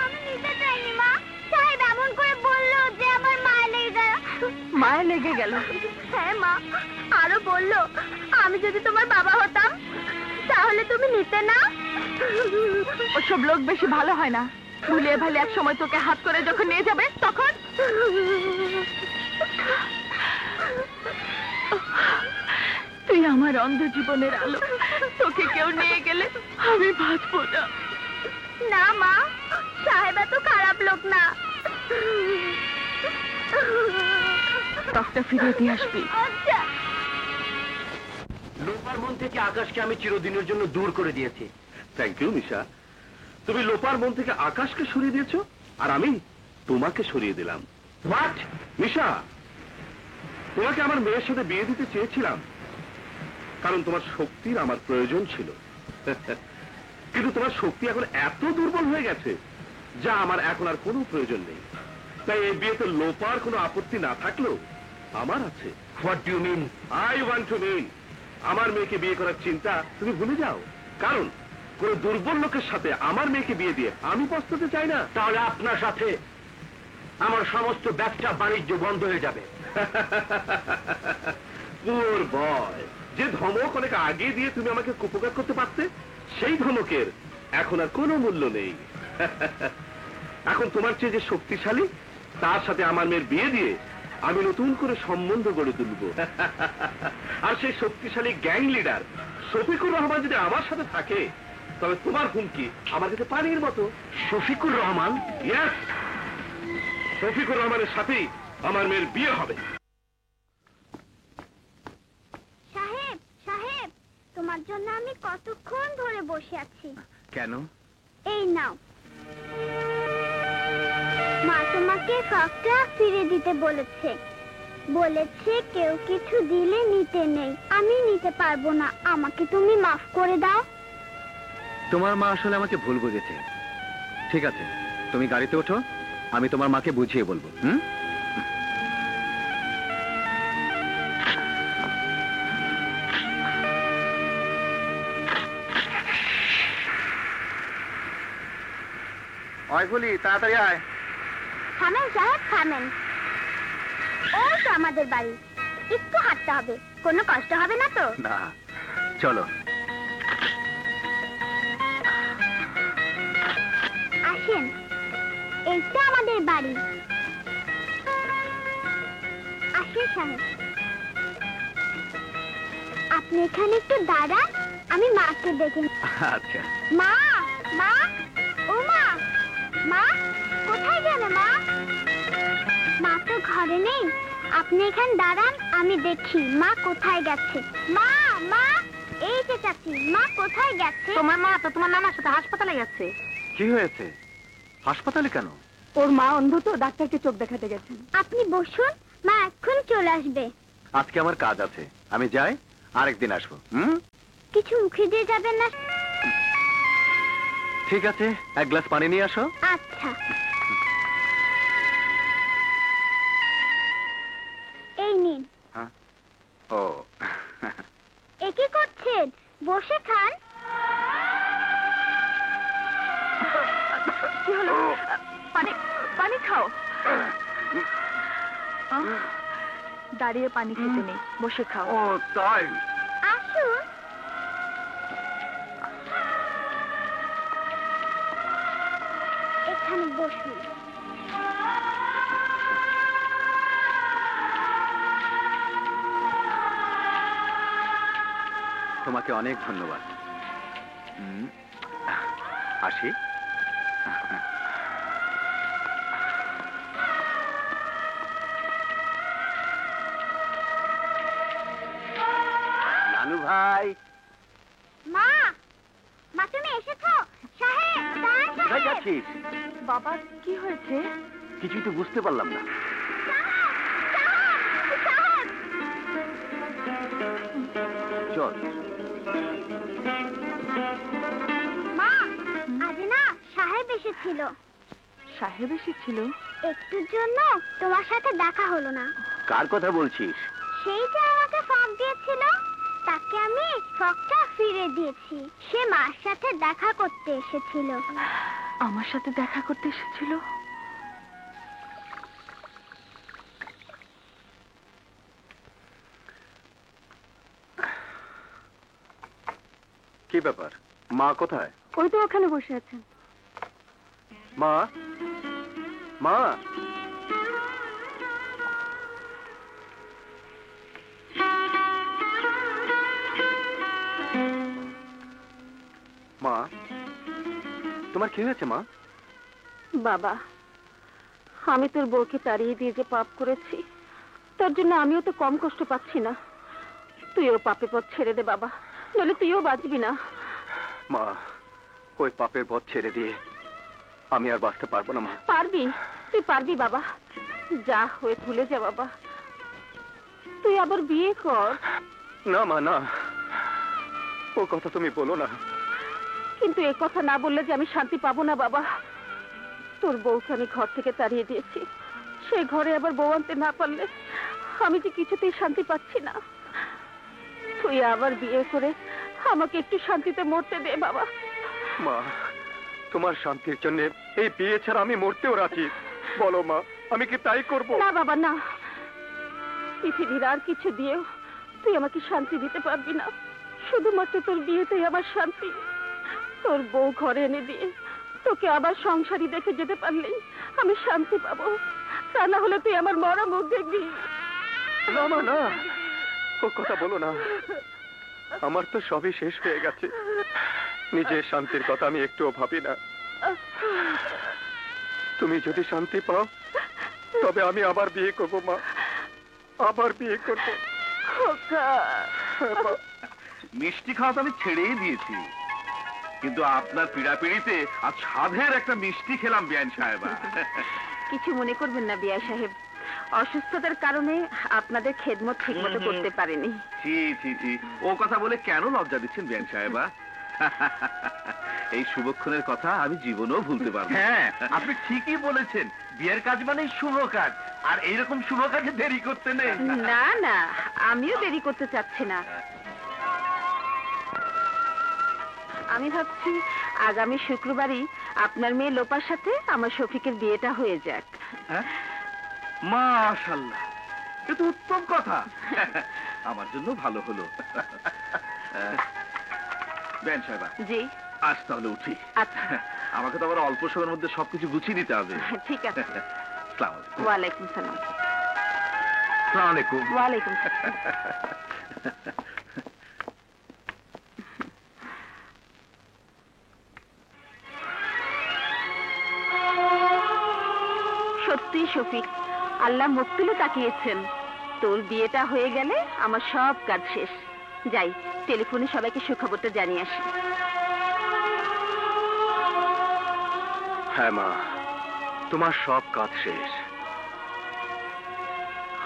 আমি নিতে চাইনি মা, সাহেব এমন করে বললো যে আমার মায়া লেগে গেল। মায়া লেগে গেল? হ্যাঁ মা, আরো বললো আমি যদি তোমার বাবা হতাম তাহলে তুমি নিতে না। ওসব লোক বেশি ভালো হয় না। ভুলিয়ে ভালে এক সময় তোকে হাত করে যখন নিয়ে যাবে তখন। আমার অন্ধ জীবনের আলো, তোকে কেউ নিয়ে গেলে আমি বাঁচবো না। না মা, সাহেব এত খারাপ লোক না। টকটা ফিরিয়ে দিয়ে আসবি। আচ্ছা। লোপার মন থেকে আকাশকে আমি চিরদিনের জন্য দূর করে দিয়েছি। থ্যাংক ইউ মিশা, তুমি লোপার মন থেকে আকাশকে সরিয়ে দিয়েছো, আর আমি তোমাকে সরিয়ে দিলাম। হোয়াট? মিশা, তোমাকে আমার মেয়ের সাথে বিয়ে দিতে চেয়েছিলাম, কারণ তোমার শক্তির আমার প্রয়োজন ছিল। কিন্তু তোমার শক্তি এখন এত দুর্বল হয়ে গেছে যা আমার এখন আর কোনো প্রয়োজন নেই। তাই এই বিয়েতে লোপার কোনো আপত্তি না থাকলেও আমার আছে। What do you mean? I want to mean, আমার মেয়েকে বিয়ে করার চিন্তা তুমি ভুলে যাও, কারণ কোন দুর্বল লোকের সাথে আমার মেয়েকে বিয়ে দিয়ে আমি পস্তাতে চাই না। তাহলে আপনার সাথে আমার সমস্ত ব্যবসা বাণিজ্য বন্ধ হয়ে যাবে। পুর বয়, যে ধমক অনেক আগে দিয়ে তুমি আমাকে কুপকার করতে পারতে, সেই ধমকের এখন আর কোনো মূল্য নেই। এখন তোমার চেয়ে যে শক্তিশালী, তার সাথে আমার মেয়ের বিয়ে দিয়ে আমি নতুন করে সম্বন্ধ গড়ে তুলব। আর সেই শক্তিশালী গ্যাং লিডার শফিকুর রহমান যদি আমার সাথে থাকে, তবে তোমার হুমকি আমার কাছে পানির মতো। শফিকুর রহমান? ইয়েস, শফিকুর রহমানের সাথেই আমার মেয়ের বিয়ে হবে। সাহেব, সাহেব, তোমার জন্য আমি কতক্ষণ ধরে বসে আছি। কেন? এই নাও, মা তোমাকে ফ্রকটা ফিরে দিতে বলেছে। বলেছে কেউ কিছু দিলে নিতে নেই। আমি নিতে পারবো না, আমাকে তুমি মাফ করে দাও। তোমার মা আসলে আমাকে ভুল বুঝেছে। ঠিক আছে, তুমি গাড়িতে ওঠো, আমি তোমার মাকে বুঝিয়ে বলবো। ওই ফুলি, তাড়াতাড়ি আয়। থামেন সাহেব, থামেন। ওই তো আমাদের বাড়ি, একটু হাঁটতে হবে, কোনো কষ্ট হবে না তো? না, চলো। আসেন, এইটা আমাদের বাড়ি। আসেন সাহেব, আপনি এখানে একটু দাঁড়ান, আমি মাকে দেখে। আচ্ছা। মা, মা, ও মা, মা কোথায় গেলে মা? মা তো ঘরে নেই, আপনি এখানে দাঁড়ান, আমি দেখি মা কোথায় গেছে। মা, মা, এই যে চাচি, মা কোথায় গেছে? তোমার মা তো তোমার নানার সাথে হাসপাতালে গেছে। কি হয়েছে? হাসপাতালে কেন? ওর মা অন্ধ তো, ডাক্তারকে চোখ দেখাতে গেছেন। আপনি বসুন, মা এখন চলে আসবে। আজকে আমার কাজ আছে, আমি যাই, আরেকদিন আসবো। কিছু মুখে দিয়ে যাবেন না? ঠিক আছে, এক গ্লাস পানি নিয়ে আসো। আচ্ছা। এই নিন। ও, এ কি করছেন? বসে খান। কি হলো? পানি, পানি খাও। দাঁড়িয়ে পানি খেতে নেই, বসে খাও। ও তাই? আসুন। এখানে বসুন। তোমাকে অনেক ধন্যবাদ। আসি। নানু ভাই, মা, মা তুমি এসেছো? সাহেব, দাঁড়ান কোথায় সাহেব। যাচ্ছিস? বাবা, কি হয়েছে? কিছুই তো বুঝতে পারলাম না। সাহেব, চল। মা, আজ না সাহেব এসেছিল। সাহেব এসেছিল? একটুর জন্য তোমার সাথে দেখা হলো না। কার কথা বলছিস? সেই যে আমাকে ফ্রক দিয়েছিল, তাকে আমি ফ্রকটা ফিরে দিয়েছি। সে মার সাথে দেখা করতে এসেছিল। আমার সাথে দেখা করতে এসেছিল? কি ব্যাপার, মা কোথায়? ওই তো ওখানে বসে আছেন। মা, মা। তোমার কি হয়েছে মা? বাবা, আমি তোর বউকে তাড়িয়ে দিয়ে যে পাপ করেছি, তার জন্য আমিও তো কম কষ্ট পাচ্ছি না। তুইও পাপে পথ ছেড়ে দে বাবা, নইলে তুইও বাঁচবি না। মা, ওই পাপের পথ ছেড়ে দিয়ে আমি আর বাঁচতে পারবো না মা। পারবি, তুই পারবি বাবা। যা হয়ে ভুলে যা বাবা, তুই আবার বিয়ে কর। না মা, না, ও কথা তুমি বলো না। কিন্তু এ কথা না বললে যে আমি শান্তি পাবো না বাবা। তোর বউকে আমি ঘর থেকে তাড়িয়ে দিয়েছি, সে ঘরে আবার বউ আনতে না পারলে আমি যে কিছুতেই শান্তি পাচ্ছি না। তুই আবার বিয়ে করে আমাকে একটু শান্তিতে মরতে দে বাবা। মা, তোমার শান্তির জন্য এই বিয়ে ছাড়া আমি মরতেও রাজি। বলো মা, আমি কি তাই করব? না বাবা না, পৃথিবীর আর কিছু দিয়েও তুই আমাকে শান্তি দিতে পারবি না। শুধুমাত্র তোর বিয়েতেই আমার শান্তি। তোর বউ ঘরে এনে দিয়ে তোকে আবার সংসারী দেখে যেতে পারলেই আমি শান্তি পাবো। তা না হলে তুই আমার মরা মুখ দেখবি। না মা, না, ও কথা বলো না। আমার তো সবই শেষ হয়ে গেছে। নিজের শান্তির কথা আমি একটুও ভাবি না। তুমি যদি শান্তি পাও তবে আমি আবার বিয়ে করবো মা, আবার বিয়ে করবো। মিষ্টি খাওয়া তো আমি ছেড়েই দিয়েছি, কিন্তু আপনার পিড়াপিড়িতে আজ সাধের একটা মিষ্টি খেলাম বিয়ান সাহেবা। কিছু মনে করবেন না বিয়া সাহেব, অসুস্থতার কারণে আপনাদের খেদমত ঠিক মতো করতে পারেনি। ছি ছি ছি, ও কথা বলে কেন লজ্জা দিচ্ছেন বিয়ান সাহেবা? এই শুভক্ষণের কথা আমি জীবনেও ভুলতে পারবো না। হ্যাঁ, আপনি ঠিকই বলেছেন, বিয়ের কাজ মানে শুভ কাজ, আর এইরকম শুভ কাজে দেরি করতে নেই। না না, আমিও দেরি করতে চাচ্ছি না। আমি ভাবছি আগামী শুক্রবারই আপনার মেয়ে লোপার সাথে আমার শফিকের বিয়েটা হয়ে যাক। মাশাআল্লাহ, এ তো উত্তম কথা। আমার জন্য ভালো হলো। বেন সাহেবা, জি আজ তাহলে উঠি। আচ্ছা। আমাকে তো আবার অল্প সময়ের মধ্যে সবকিছু গুছিয়ে দিতে হবে। ঠিক আছে। আসসালামু আলাইকুম। ওয়ালাইকুম সালাম। আসসালামু আলাইকুম। ওয়ালাইকুম সালাম। সত্যি শফিক, আল্লাহ মুখ তুলে তাকিয়েছেন। তোর বিয়েটা হয়ে গেলে আমার সব কাজ শেষ। যাই, টেলিফোনে সবাইকে সুখবরটা জানিয়ে আসি। হ্যাঁ মা, তোমার সব কাজ শেষ,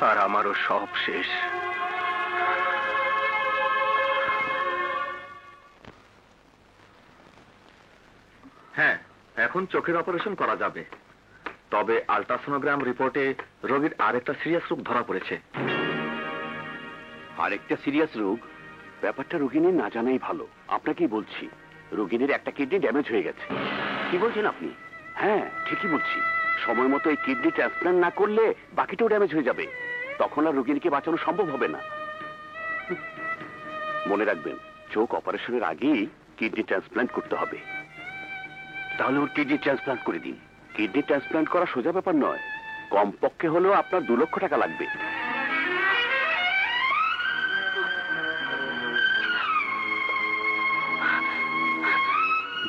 আর আমারও সব শেষ। হ্যাঁ, এখন চোখের অপারেশন করা যাবে, তবে আল্ট্রাসোনোগ্রাম রিপোর্টে রোগীর আরেকটা সিরিয়াস রোগ ধরা পড়েছে। আরেকটা সিরিয়াস রোগ? ব্যাপারটা রোগিনীর না জানাই ভালো। আপনাকেই বলছি, রোগিনীর একটা কিডনি ড্যামেজ হয়ে গেছে। কি বলছেন আপনি? হ্যাঁ, ঠিকই বলছি। সময় মতো এই কিডনি ট্রান্সপ্লান্ট না করলে বাকিটাও ড্যামেজ হয়ে যাবে। তখন আর রোগিনীকে বাঁচানো সম্ভব হবে না। মনে রাখবেন, চোখ অপারেশনের আগেই কিডনি ট্রান্সপ্লান্ট করতে হবে। তাহলে ওর কিডনি ট্রান্সপ্লান্ট করে দিন। কিডনি ট্রান্সপ্লান্ট করা সোজা ব্যাপার নয়, কমপক্ষে হলেও আপনার 2 লক্ষ টাকা লাগবে।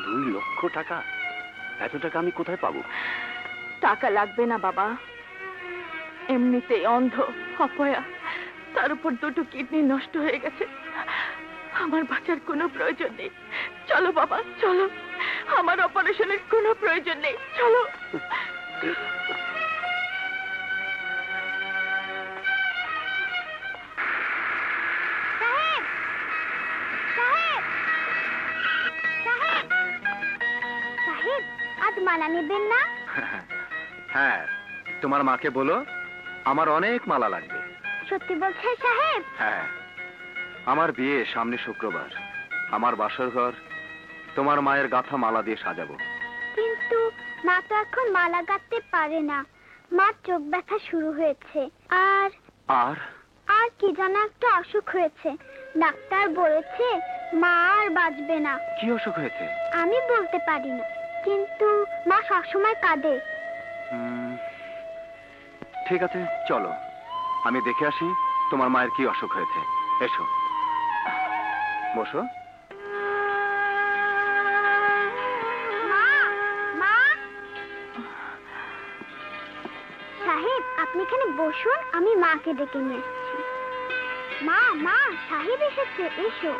$2 লক্ষ? এত টাকা আমি কোথায় পাবো? টাকা লাগবে না বাবা, এমনিতেই অন্ধ, অপয়া, তার উপর 2টো কিডনি নষ্ট হয়ে গেছে। আমার বাঁচার কোনো প্রয়োজন নেই। চলো বাবা, চলো, আমার অপারেশনের কোনো প্রয়োজন নেই। চলো। সাহেব, সাহেব, সাহেব, সাহেব, আজ মালা নেবেন না? হ্যাঁ, তোমার মাকে বলো আমার অনেক মালা লাগবে। সত্যি বলছেন সাহেব? হ্যাঁ, আমার বিয়ে সামনে শুক্রবার। আমার বাসর ঘর তোমার মায়ের গাঁথা মালা দিয়ে সাজাবো। কিন্তু মা তো এখন মালা গাঁথতে পারে না, মার চোখ ব্যথা শুরু হয়েছে। আর আর আর কি জানা একটা অসুখ হয়েছে, ডাক্তার বলেছে মা আর বাঁচবে না। কি অসুখ হয়েছে? আমি বলতে পারি না, কিন্তু মা সবসময় কাঁদে। ঠিক আছে, চলো আমি দেখে আসি তোমার মায়ের কি অসুখ হয়েছে। এসো, বসো। মা, বসুন, আমি মাকে ডেকে নিয়ে এসেছি। মা, মা, সাহেব এসেছে, এসো।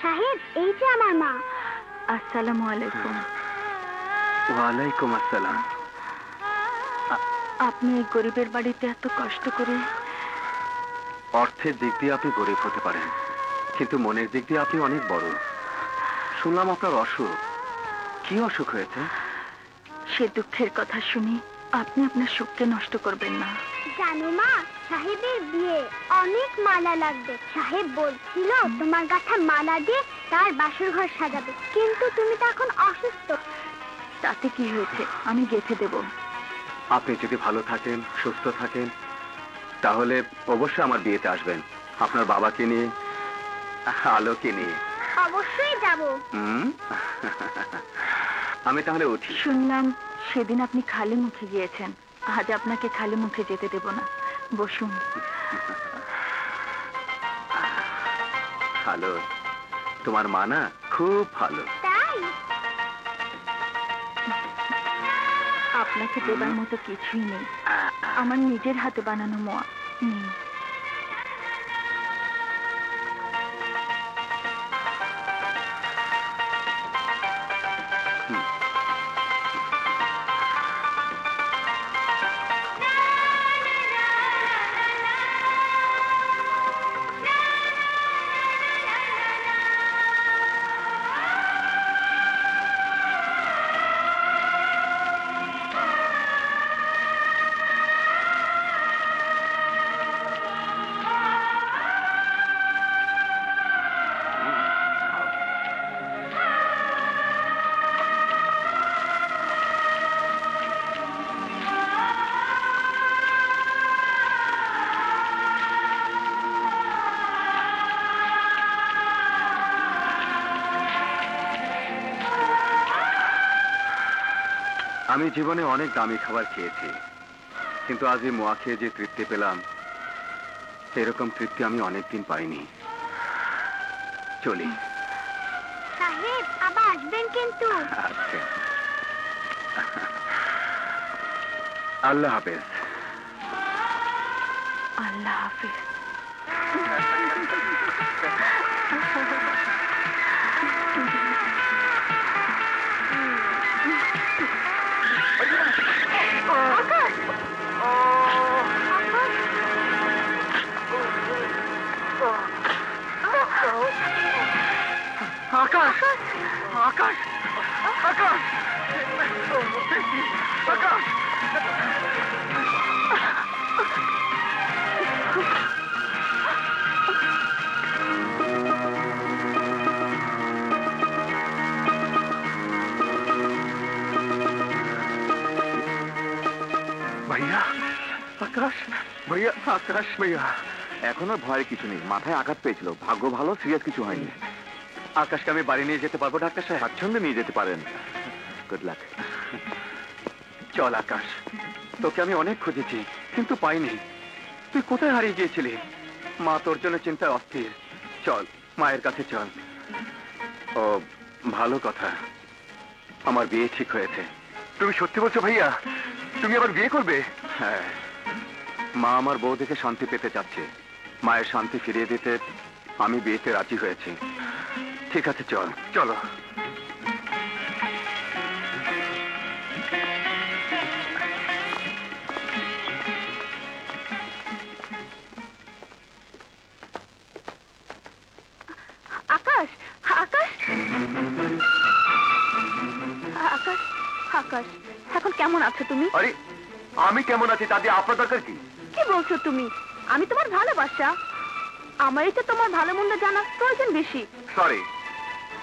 সাহেব, এই যে আমার মা। আসসালামু আলাইকুম। ওয়ালাইকুম আসসালাম। আপনি এই গরিবের বাড়িতে এত কষ্ট করে। অর্থের দিক দিয়ে আপনি গরিব হতে পারেন, কিন্তু মনের দিক দিয়ে আপনি অনেক বড়। শুনলাম আপনার অসুখ। কি অসুখ হয়েছে? সে দুঃখের কথা শুনি আপনি আপনার সুখকে নষ্ট করবেন না। জানো মা, সাহেবের বিয়ে, অনেক মালা লাগবে। সাহেব বলছিল তোমার গাথা মালা দিয়ে তার বাসর ঘর সাজাবে, কিন্তু তুমি তো এখন অসুস্থ। তাতে কি হয়েছে, আমি গেঁথে দেব। আপনি যদি ভালো থাকেন, সুস্থ থাকেন, তাহলে অবশ্যই আমার বিয়েতে আসবেন, আপনার বাবাকে নিয়ে, আলোকে নিয়ে। অবশ্যই যাব। আমি তাহলে উঠি। শুনলাম সেদিন আপনি খালি মুখে গিয়েছেন, আজ আপনাকে খালি মুখে যেতে দেব না। বসুন। ভালো, তোমার মা না খুব ভালো। তাই? আপনাকে দেবার মতো কিছুই নেই, আমার নিজের হাতে বানানো মোয়া। নিন। আমি জীবনে অনেক দামি খাবার খেয়েছি, কিন্তু আজ এই মোয়া খেয়ে যে তৃপ্তি পেলাম, এরকম তৃপ্তি আমি অনেকদিন পাইনি। চলি। সাহেব, আবার আসবেন কিন্তু। আচ্ছা, আল্লাহ হাফেজ। আল্লাহ হাফেজ। আকাশ, আকাশ, আকাশ, আকাশ। ভাইয়া, আকাশ ভাইয়া, আকাশ ভাইয়া। এখন আর ভয়ের কিছু নেই, মাথায় আঘাত পেয়েছিল, ভাগ্য ভালো, সিরিয়াস কিছু হয়নি। আকাশকে আমি বাড়ি নিয়ে যেতে পারবো ডাক্তার সাহেব? স্বাচ্ছন্দ্যে নিয়ে যেতে পারেন। Good luck. চল আকাশ, তোকে আমি অনেক খুঁজেছি কিন্তু পাইনি। তুই কোথায় হারিয়ে গিয়েছিলি? মা তোর জন্য চিন্তায় অস্থির। চল, মায়ের কাছে চল। ও, ভালো কথা, আমার বিয়ে ঠিক হয়েছে। তুমি সত্যি বলছো ভাইয়া? তুমি আবার বিয়ে করবে? হ্যাঁ, মা আমার বউ দেখে শান্তি পেতে চাচ্ছে। মায়ের শান্তি ফিরিয়ে দিতে আমি বিয়েতে রাজি হয়েছি। ঠিক আছে, চল। চলো। আকাশ, আকাশ, আকাশ, আকাশ, এখন কেমন আছো তুমি? আরে, আমি কেমন আছি তা দিয়ে আপনার দরকার কি? কি বলছো তুমি? আমি তোমার ভালোবাসা, আমারই তো তোমার ভালো মন্দ জানা প্রয়োজন বেশি। সরি,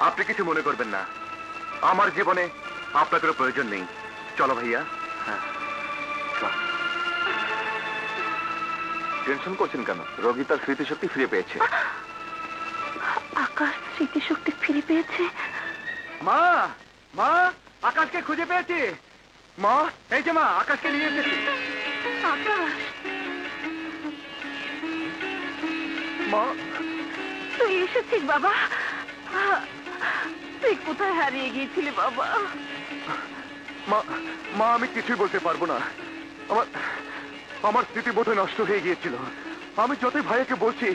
আপনি কিছু মনে করবেন না, আমার জীবনে আপনাদের প্রয়োজন নেই। চলো ভাইয়া। হ্যাঁ, টেনশন করছেন কেন? রোগী তার স্মৃতিশক্তি ফিরে পেয়েছে। আকাশ স্মৃতিশক্তি ফিরে পেয়েছে। মা, মা, আকাশকে খুঁজে পেয়েছি। মা, এই যে মা, আকাশকে নিয়ে এসেছি। আকাশ, মা, তুই এসেছিস বাবা? তুই কোথায় হারিয়ে গিয়েছিলি বাবা? মা মা আমি কিছুই বলতে পারবো না। আমার আমার স্মৃতি বোধহয় নষ্ট হয়ে গিয়েছিল। আমি যতই ভাইয়াকে বলছি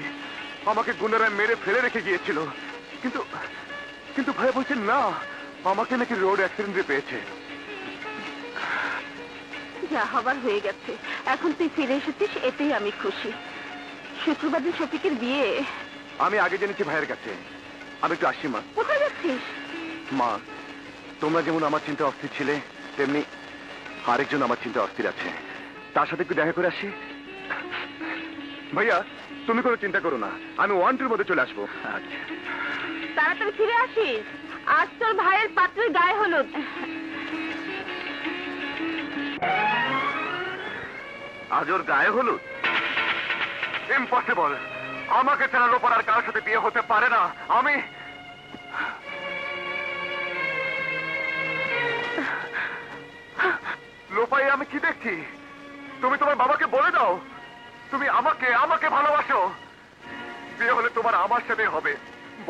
আমাকে গুন্ডারা মেরে ফেলে রেখে গিয়েছিল, কিন্তু কিন্তু ভাইয়া বলছেন না, আমাকে নাকি রোড অ্যাক্সিডেন্টে পেয়েছে। যা হবার হয়ে গেছে, এখন তুই ফিরে এসেছিস, এতেই আমি খুশি। শুক্রবার দিন শফিকের বিয়ে। আমি আগে জেনেছি ভাইয়ের কাছে। আমি একটু আসি মা। কোথায় যাচ্ছিস? মা, তোমরা যেমন আমার চিন্তা অস্থির ছিলে, তেমনি আরেকজন আমার চিন্তা অস্থির আছে। তার সাথে একটু দেখা করে আসি। ভাইয়া তুমি কোনো চিন্তা করো না, আমি 1-2 মধ্যে চলে আসবো। তাড়াতাড়ি ফিরে আসিস, আজ তোর ভাইয়ের পাত্রের গায়ে হলুদ। আজ ওর গায়ে হলুদ? ইম্পসিবল। আমাকে ছাড়া লোপার আর কারোর সাথে বিয়ে হতে পারে না। আমি লোপাই আমি কি দেখছি? তুমি তোমার বাবাকে বলে দাও তুমি আমাকে আমাকে ভালোবাসো। বিয়ে হলে তোমার আমার সাথে হবে।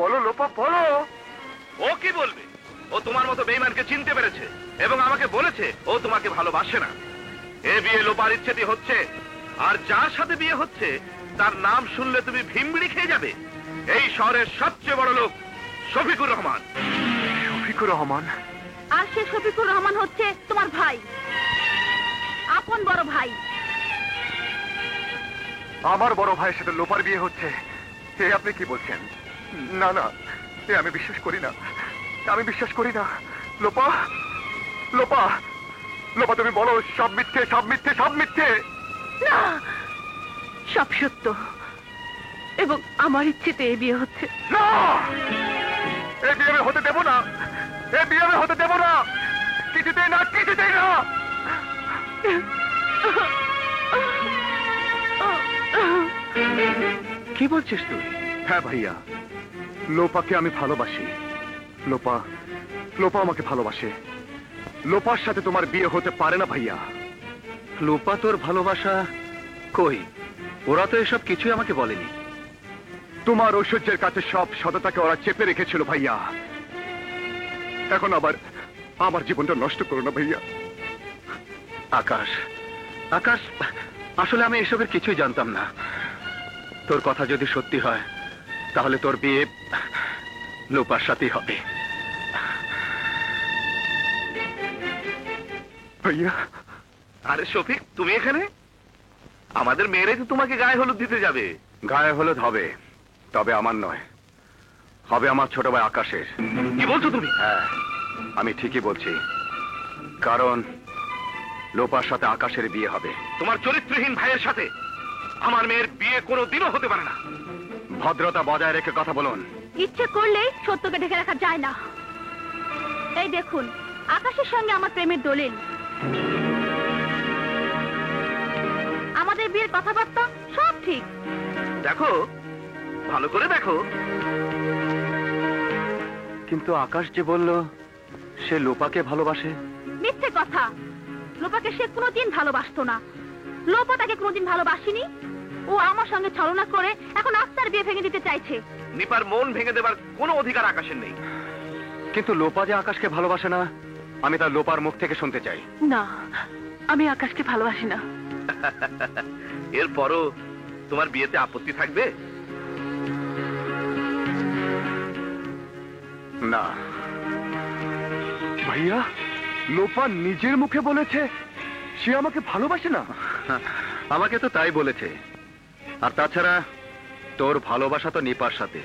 বলো লোপা, বলো। ও কি বলবে? ও তোমার মতো বেঈমানকে চিনতে পেরেছে এবং আমাকে বলেছে ও তোমাকে ভালোবাসে না। এ বিয়ে লোপার ইচ্ছেতে হচ্ছে, আর যার সাথে বিয়ে হচ্ছে তার নাম শুনলে তুমি ভিমড়ি খেয়ে যাবে। এই শহরের সবচেয়ে বড় লোক শফিকুর রহমান। শফিকুর রহমান? আর সে শফিকুর রহমান হচ্ছে তোমার ভাই, আপন বড় ভাই। আমার বড় ভাইয়ের সাথে লোপার বিয়ে হচ্ছে? এ আপনি কি বলছেন? না না, এ আমি বিশ্বাস করি না, আমি বিশ্বাস করি না। লোপা, লোপা, লোপা তুমি বলো সব মিথ্যে, সব মিথ্যে, সব মিথ্যে। না, সব সত্য, এবং আমার ইচ্ছেতে এই বিয়ে হচ্ছে। না, এ বিয়ে আমি হতে দেব না, এ বিয়ে আমি হতে দেব না, কিছুতেই না, কিছুতেই না। কি বলছিস তুই? হ্যাঁ ভাইয়া, লোপাকে আমি ভালোবাসি। লোপা, লোপা আমাকে ভালোবাসে। লোপার সাথে তোমার বিয়ে হতে পারে না ভাইয়া। লোপা তোর ভালোবাসা কই? ওরা তো এসব কিছুই আমাকে বলেনি। তোমার ঐশ্বর্যের কাছে সব সততাকে ওরা চেপে রেখেছিল ভাইয়া। এখন আবার আমার জীবনটা নষ্ট করো না ভাইয়া। আকাশ, আকাশ, আসলে আমি এসবের কিছুই জানতাম না। তোর কথা যদি সত্যি হয় তাহলে তোর বিয়ে লোপার সাথেই হবে। ভাইয়া। আরে শফিক, তুমি এখানে? আমাদের মেয়েরাই তো তোমাকে গায়ে হলুদ দিতে যাবে। গায়ে হলুদ হবে, তবে আমার নয়, হবে আমার ছোট ভাই আকাশের। কি বলছো তুমি? হ্যাঁ, আমি ঠিকই বলছি, কারণ লোপার সাথে আকাশের বিয়ে হবে। তোমার চরিত্রহীন ভাইয়ের সাথে আমার মেয়ের বিয়ে কোনোদিনও হতে পারে না। ভদ্রতা বজায় রেখে কথা বলুন। ইচ্ছে করলেই সত্যকে ঢেকে রাখা যায় না। এই দেখুন, আকাশের সঙ্গে আমার প্রেমের দলিল। আমাদের বিয়ের কথাবার্তা সব ঠিক। দেখো, ভালো করে দেখো। কিন্তু আকাশ যে বলল সে লোপাকে ভালোবাসে। মিথ্যে কথা। লোপাকে সে কোনোদিন ভালোবাসতো না। লোপা তাকে কোনোদিন ভালোবাসেনি। ও আমার সঙ্গে ছলনা করে এখন আস্তার বিয়ে ভেঙে দিতে চাইছে। নিপার মন ভেঙে দেবার কোনো অধিকার আকাশের নেই। কিন্তু লোপা যে আকাশকে ভালোবাসে না, আমি তার লোপার মুখ থেকে শুনতে চাই। না, আমি আকাশকে ভালোবাসি না। এরপরও তোমার বিয়েতে আপত্তি থাকবে? না। ভাইয়া, লোপা নিজের মুখে বলেছে সে আমাকে ভালোবাসে না। আমাকে তো তাই বলেছে। আর তাছাড়া তোর ভালোবাসা তো নিপার সাথে।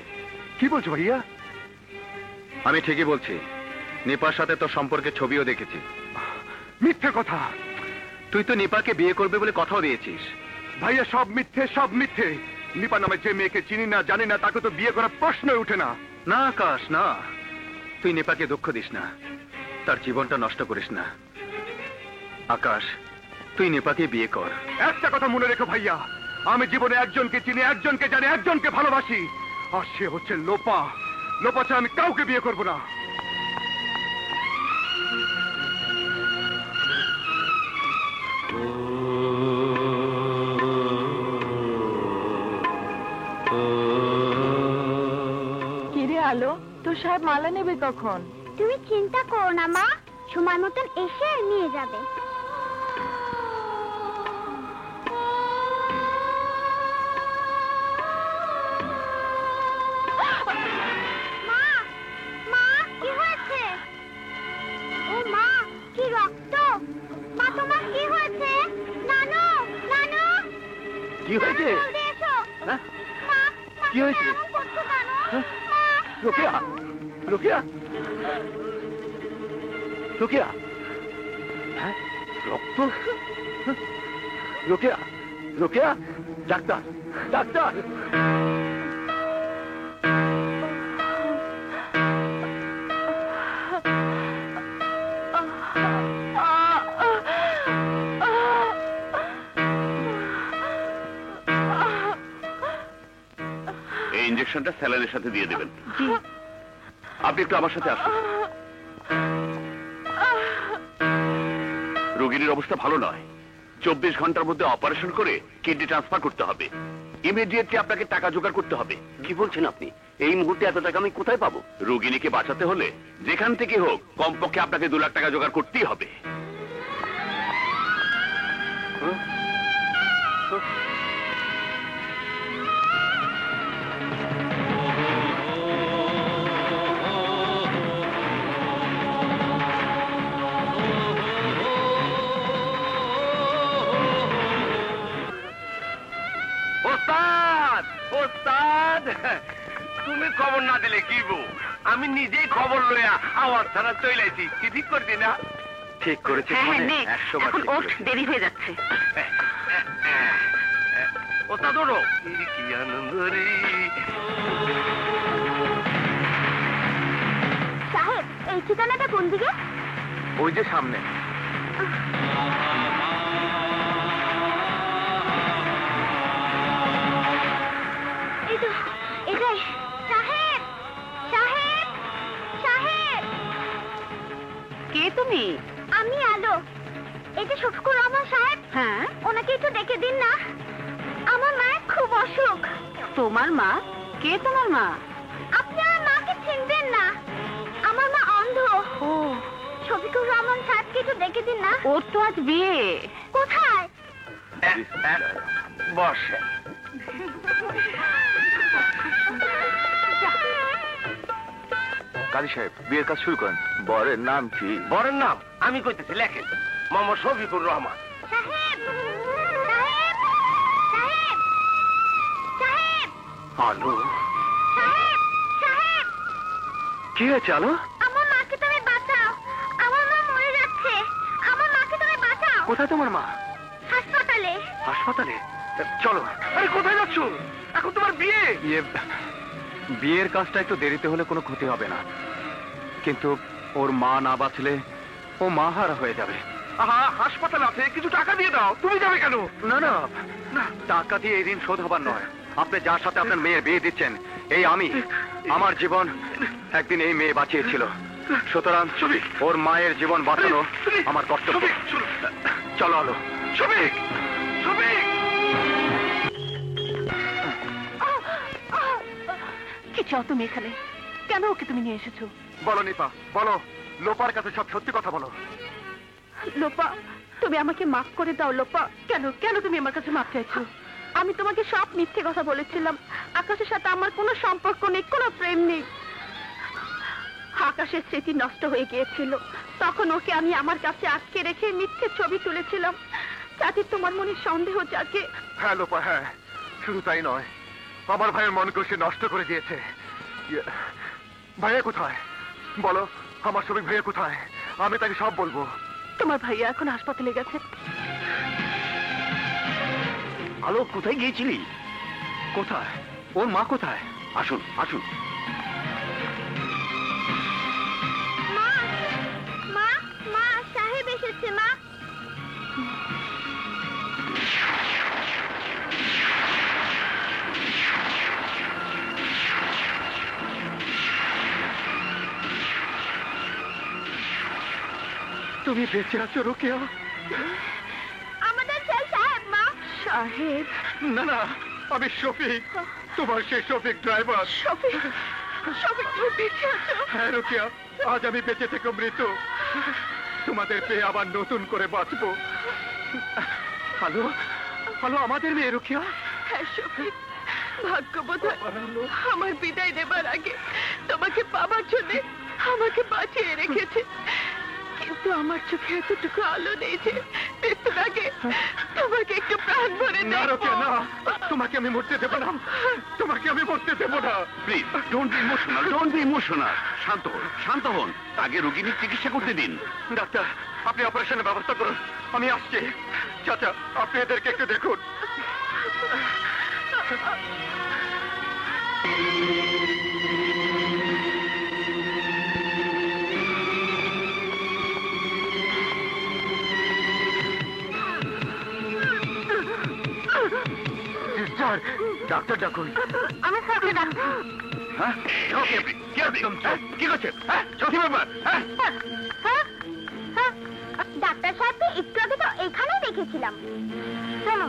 কি বলছো ভাইয়া? আমি ঠিকই বলছি, নিপার সাথে তোর সম্পর্কে ছবিও দেখেছি। মিথ্যে কথা। তুই তো নিপাকে বিয়ে করবে বলে কথাও দিয়েছিস। ভাইয়া সব মিথ্যে, সব মিথ্যে। নিপা নামে যে মেয়েকে চিনি না, জানি না, তাকে তো বিয়ে করার প্রশ্নই উঠে না। না আকাশ, না, তুই নিপাকে দুঃখ দিস না, তার জীবনটা নষ্ট করিস না। আকাশ, তুই নিপাকে বিয়ে কর। একটা কথা মনে রেখো ভাইয়া, আমি জীবনে একজনকে চিনি, একজনকে জানি, একজনকে ভালোবাসি, আর সে হচ্ছে লোপা। লোপা ছাড়া আমি কাউকে বিয়ে করব না। কিরে আলো, তোর সাহেব মালা নেবে কখন? তুমি চিন্তা করো না মা, সময় মতন এসে নিয়ে যাবে। মা, মা, কি হয়েছে? ও মা, কি রক্ত! মা, তোমার কি হয়েছে? নানু, নানু, কি হয়েছে? জলদি এসো। হ্যাঁ? মা, মা, কি হয়েছে? তুমি এমন করছো কেন? হ্যাঁ? মা, রোকেয়া, রোকেয়া, রোকেয়া, হ্যাঁ? রক্ত? Rokeya, Rokeya, doctor, doctor! এই ইঞ্জেকশনটা স্যালাইনের সাথে দিয়ে দেবেন। আপনি একটু আমার সাথে আসুন। রোগীর অবস্থা ভালো নয়। 24 ঘন্টার মধ্যে অপারেশন করে কিডনি ট্রান্সফার করতে হবে। ইমিডিয়েটলি আপনাকে টাকা জোগাড় করতে হবে। কি বলছেন আপনি? এই মুহূর্তে এত টাকা আমি কোথায় পাবো? রোগিনীকে বাঁচাতে হলে যেখান থেকে হোক কমপক্ষে আপনাকে 2 লাখ টাকা জোগাড় করতেই হবে। ওস্তাদ, ওস্তাদ, তুমি খবর না দিলে কি গো? আমি নিজেই খবর লইয়া আওয়াজ থানা চইলাইছি। কি ঠিক করছি না? ঠিক করেছে, হ্যাঁ, মানে নে, 100 বার এখন ঠিক ওঠ, করেছে। দেরি হয়ে যাচ্ছে। ওস্তাদ ওঠো। কি আনন্দ রে! সাহেব, এই ঠিকানাটা কোন দিকে? ওই যে সামনে। এই তো, এটাই। সাহেব, সাহেব, সাহেব! কে তুমি? আমি আলো। এই যে শফিকুর রহমান সাহেব, হ্যাঁ, ওনাকে একটু ডেকে দিন না। আমার মায়ের খুব অসুখ। তোমার মা? কে তোমার মা? আপনি আমার মাকে চিনবেন না। আমার মা অন্ধ। ও, শফিকুর রহমান সাহেবকে একটু ডেকে দিন না। ওর তো আজ বিয়ে। কোথায়? বস। কাজী সাহেব, বিয়ের কাজ শুরু করেন। বরের নাম কি? বরের নাম আমি কইতেছি, লেখেন। মোহাম্মদ শফিকুর রহমান। সাহেব, সাহেব, সাহেব, সাহেব, আলো, সাহেব, সাহেব! কি হয়েছে আলো? আমার মাকে তুমি বাঁচাও। আমার মা মরে যাচ্ছে। আমার মাকে তুমি বাঁচাও। কোথায় তোমার মা? হাসপাতালে। হাসপাতালে? চলো। আরে কোথায় যাচ্ছ? এখন তোমার বিয়ে। বিয়ের কাজটা একটু দেরিতে হলে কোনো ক্ষতি হবে না, কিন্তু ওর মা না বাঁচলে ও মা হারা হয়ে যাবে। আহা, হাসপাতাল আছে, কিছু টাকা দিয়ে দাও। তুমি যাবে কেন? না না না, টাকা দিয়ে এই ঋণ শোধ হবার নয়। আপনি যার সাথে আপনার মেয়ের বিয়ে দিচ্ছেন, এই আমি, আমার জীবন একদিন এই মেয়ে বাঁচিয়েছিল। সুতরাং ওর মায়ের জীবন বাঁচানো আমার কর্তব্য। চলো আলো। শফিক, শফিক! কি চাও তুমি এখানে? কেন ওকে তুমি নিয়ে এসেছো? বলো নিপা, বলো। লোপার কাছে সব সত্যি কথা বলো। লোপা, তুমি আমাকে মাফ করে দাও। লোপা, কেন কেন তুমি আমার কাছে মাফ চাইছো? আমি তোমাকে সব মিথ্যে কথা বলেছিলাম। আকাশের সাথে আমার কোনো সম্পর্ক নেই, কোনো প্রেম নেই। আকাশের স্মৃতি নষ্ট হয়ে গিয়েছিল, তখন ওকে আমি আমার কাছে আটকে রেখে মিথ্যে ছবি তুলেছিলাম, যাতে তোমার মনে সন্দেহ জাগে। হ্যাঁ লোপা, হ্যাঁ, শুধু তাই নয়, আমার ভাইয়ের মনকে সে নষ্ট করে দিয়েছে। ভাইয়া কোথায়? বলো, আমার শফিক ভাইয়া কোথায়? আমি তাকে সব বলবো। তোমার ভাইয়া এখন হাসপাতালে গেছে। আলো, কোথায় গিয়েছিলি? কোথায়? ওর মা কোথায়? আসুন, আসুন। মা, মা, মা, সাহেব এসেছে। মা, তুমি বেঁচে আছো রোকেয়া? আমাদের সেই সাহেব। মা, সাহেব? না না, আমি শফিক, তোমার সেই শফিক ড্রাইভার। শফিক, শফিক তুমি বেঁচে আছো? হ্যাঁ রোকেয়া, আজ আমি বেঁচে থেকে মৃত। তোমাদের পেয়ে আবার নতুন করে বাঁচবো। হ্যালো হ্যালো, আমাদের মেয়ে রুকিয়া। হ্যাঁ শফিক, ভাগ্যবোধ আমার বিদায় নেবার আগে তোমাকে পাবার জন্য আমাকে বাঁচিয়ে রেখেছে, কিন্তু আমার চোখে এতটুকু আলো নেই যে মৃত্যুর আগে তোমাকে একটু প্রাণ ভরে না দেখবো। রুকিয়া, না, তোমাকে আমি মরতে দেবো না, তোমাকে আমি মরতে দেবো না। Please don't be emotional, don't be emotional. শান্ত হন, শান্ত হন। আগে রোগীর চিকিৎসা করতে দিন। ডাক্তার, আপনি অপারেশনের ব্যবস্থা করুন, আমি আসছি। চাচা, আপনি এদেরকে একটু দেখুন। সিস্টার, ডাক্তার ডাকুন। আমি স্যারকে ডাকছি। হ্যাঁ, ওকে, কি আপনি কি করছেন? হ্যাঁ, কি ব্যাপার? হ্যাঁ, হ্যাঁ হ্যাঁ, ডাক্তার সাহেবকে একটু আগে তো এখানেই দেখেছিলাম। চলো।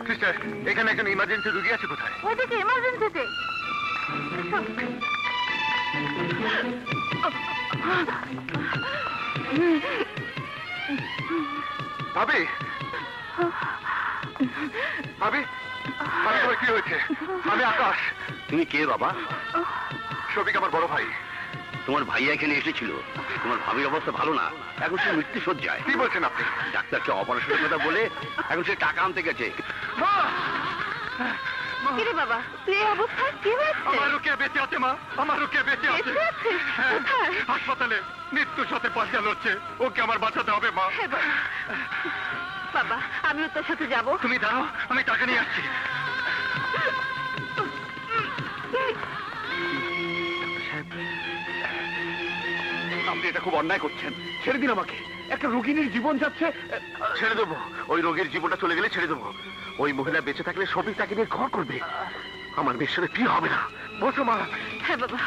সিস্টার, এখানে একজন ইমার্জেন্সি রুগী আছে, কোথায়? ওইদিকে এমার্জেন্সিতে। ভাবি, ভাবি, ভাবি, তোমার কি হয়েছে? আমি আকাশ। তুমি কে বাবা? শফিক আমার বড় ভাই। তোমার ভাইয়া এখানে এসেছিল। তোমার ভাবির অবস্থা ভালো না, এখন সে মৃত্যু সজ্জায়। কি বলছেন আপনি? ডাক্তারকে অপারেশনের কথা বলে এখন সে টাকা আনতে গেছে। কিরে বাবা, তুই এই অবস্থায় কি হয়েছে? আমার রুকিয়া বেঁচে আছে মা, আমার রুকিয়া বেঁচে আছে। বেঁচে আছে? হ্যাঁ, কোথায়? হাসপাতালে মৃত্যুর সাথে পাঞ্জা লড়ছে। ওকে আমার বাঁচাতে হবে মা। হ্যাঁ বাবা। বাবা, আমিও তোর সাথে যাবো। তুমি দাঁড়াও, আমি টাকা নিয়ে আসছি। আপনি এটা খুব অন্যায় করছেন, ছেড়ে দিন আমাকে। একটা রোগিনীর জীবন যাচ্ছে। ছেড়ে দেবো, ওই রোগীর জীবনটা চলে গেলে ছেড়ে দেবো। ওই মহিলা বেঁচে থাকলে শফিক তাকে নিয়ে ঘর করবে। আমার মেয়ের সাথে কি হবে না। বসো মা। হ্যাঁ বাবা।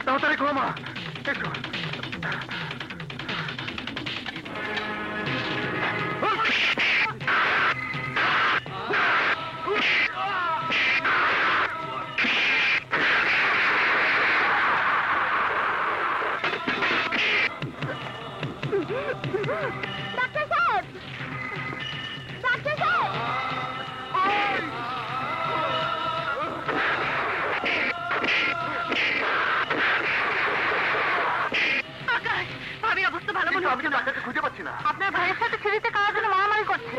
তাড়াতাড়ি করো মা, এসো। ডাক্তার সাহেব, ডাক্তার সাহেব, আকাশ, ভাবির অবস্থা ভালো মনে আমি হচ্ছে তো না। ডাক্তারকে খুঁজে পাচ্ছি না। আপনার ভাইয়ের সাথে সিঁড়িতে কার জন্য মারামারি করছে।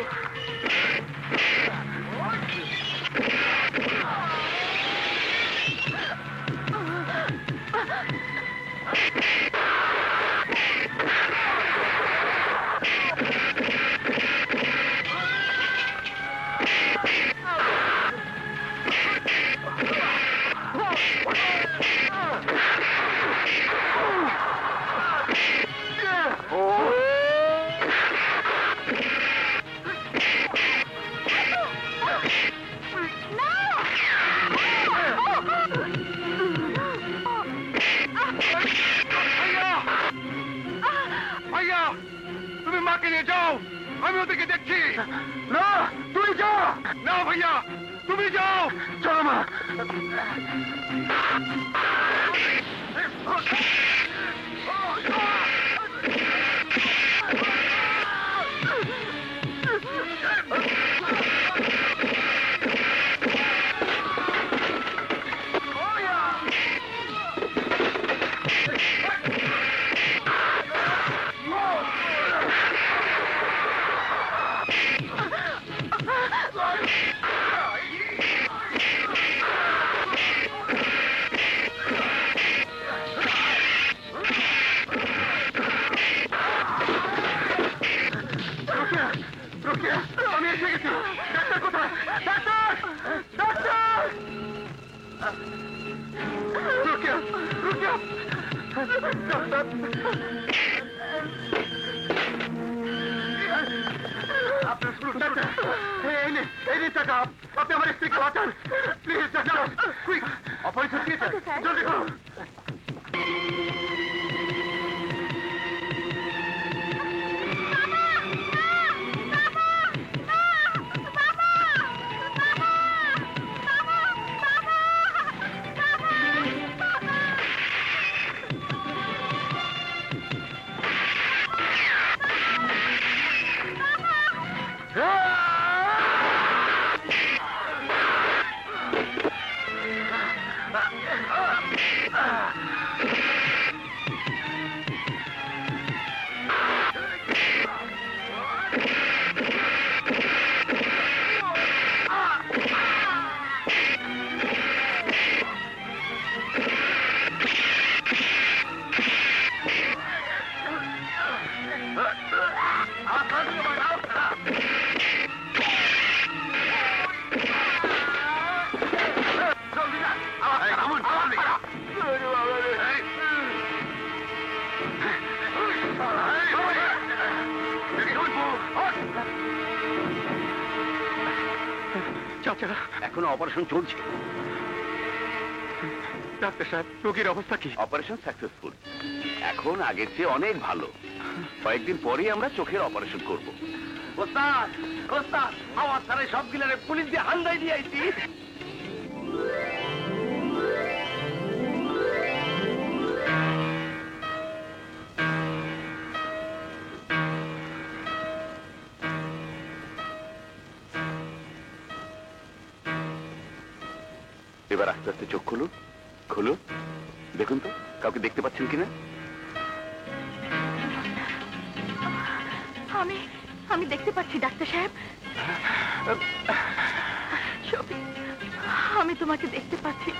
ভাইয়া, তুমি মাকে নিয়ে যাও, আমি ওদেরকে দেখছি। না, তুই যা। না ভাইয়া, তুমি যাও। চলো মা। রুকিয়া, আমি এসে গেছি। ডাক্তার কোথায়? Doctor, doctor! Rukiya, Rukiya, doctor. আপনার এই নে টাকা, আপনি আমার স্ত্রীকে বাঁচান please doctor, quick operation theatre জলদি করুন। এখনো অপারেশন চলছে। ডাক্তার সাহেব রোগীর অবস্থা কি? অপারেশন সাকসেসফুল, এখন আগের চেয়ে অনেক ভালো। কয়েকদিন পরেই আমরা চোখের অপারেশন করব। ওস্তাদ, ওস্তাদ, আমার সারা সব গিলারে পুলিশ দিয়ে হান্দাই দিয়ে আইছি। এবার আস্তে আস্তে চোখ খুলুন, খুলুন, দেখুন তো কাউকে দেখতে পাচ্ছেন কিনা। আমি দেখতে পাচ্ছি ডাক্তার সাহেব। শফিক, আমি তোমাকে দেখতে পাচ্ছি।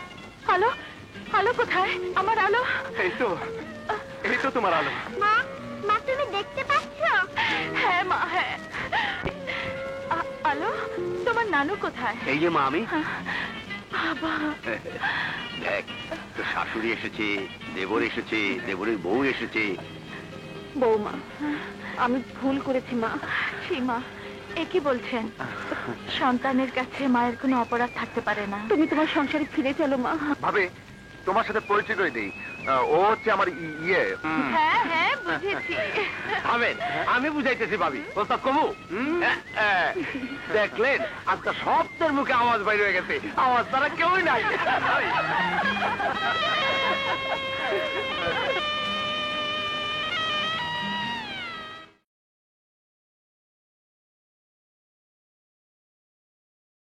আলো, আলো কোথায়? আমার আলো। এই তো তোমার আলো। মা মা তুমি দেখতে পাচ্ছ? হ্যাঁ মা, হ্যাঁ। আলো, তোমার নানু কোথায়? এই যে মা, আমি। বাবা, দেখ, তোর শাশুড়ি এসেছে, দেবর এসেছে, দেবরের বউ এসেছে। বৌমা, আমি ভুল করেছি মা। সীমা, এ কি বলছেন? সন্তানের কাছে মায়ের কোনো অপরাধ থাকতে পারে না। তুমি তোমার সংসারে ফিরে চলো মা। ভাবে তোমার সাথে পরিচয় করে দেই, ও হচ্ছে আমার ইয়ে। হ্যাঁ হ্যাঁ, বুঝেছি। থামেন, আমি বুঝাইতেছি ভাবি। ওস্তাদ কবু, দেখলেন আজকে সবদের মুখে আওয়াজ বাইর হয়ে গেছে, আওয়াজ তারা কেউই নাই।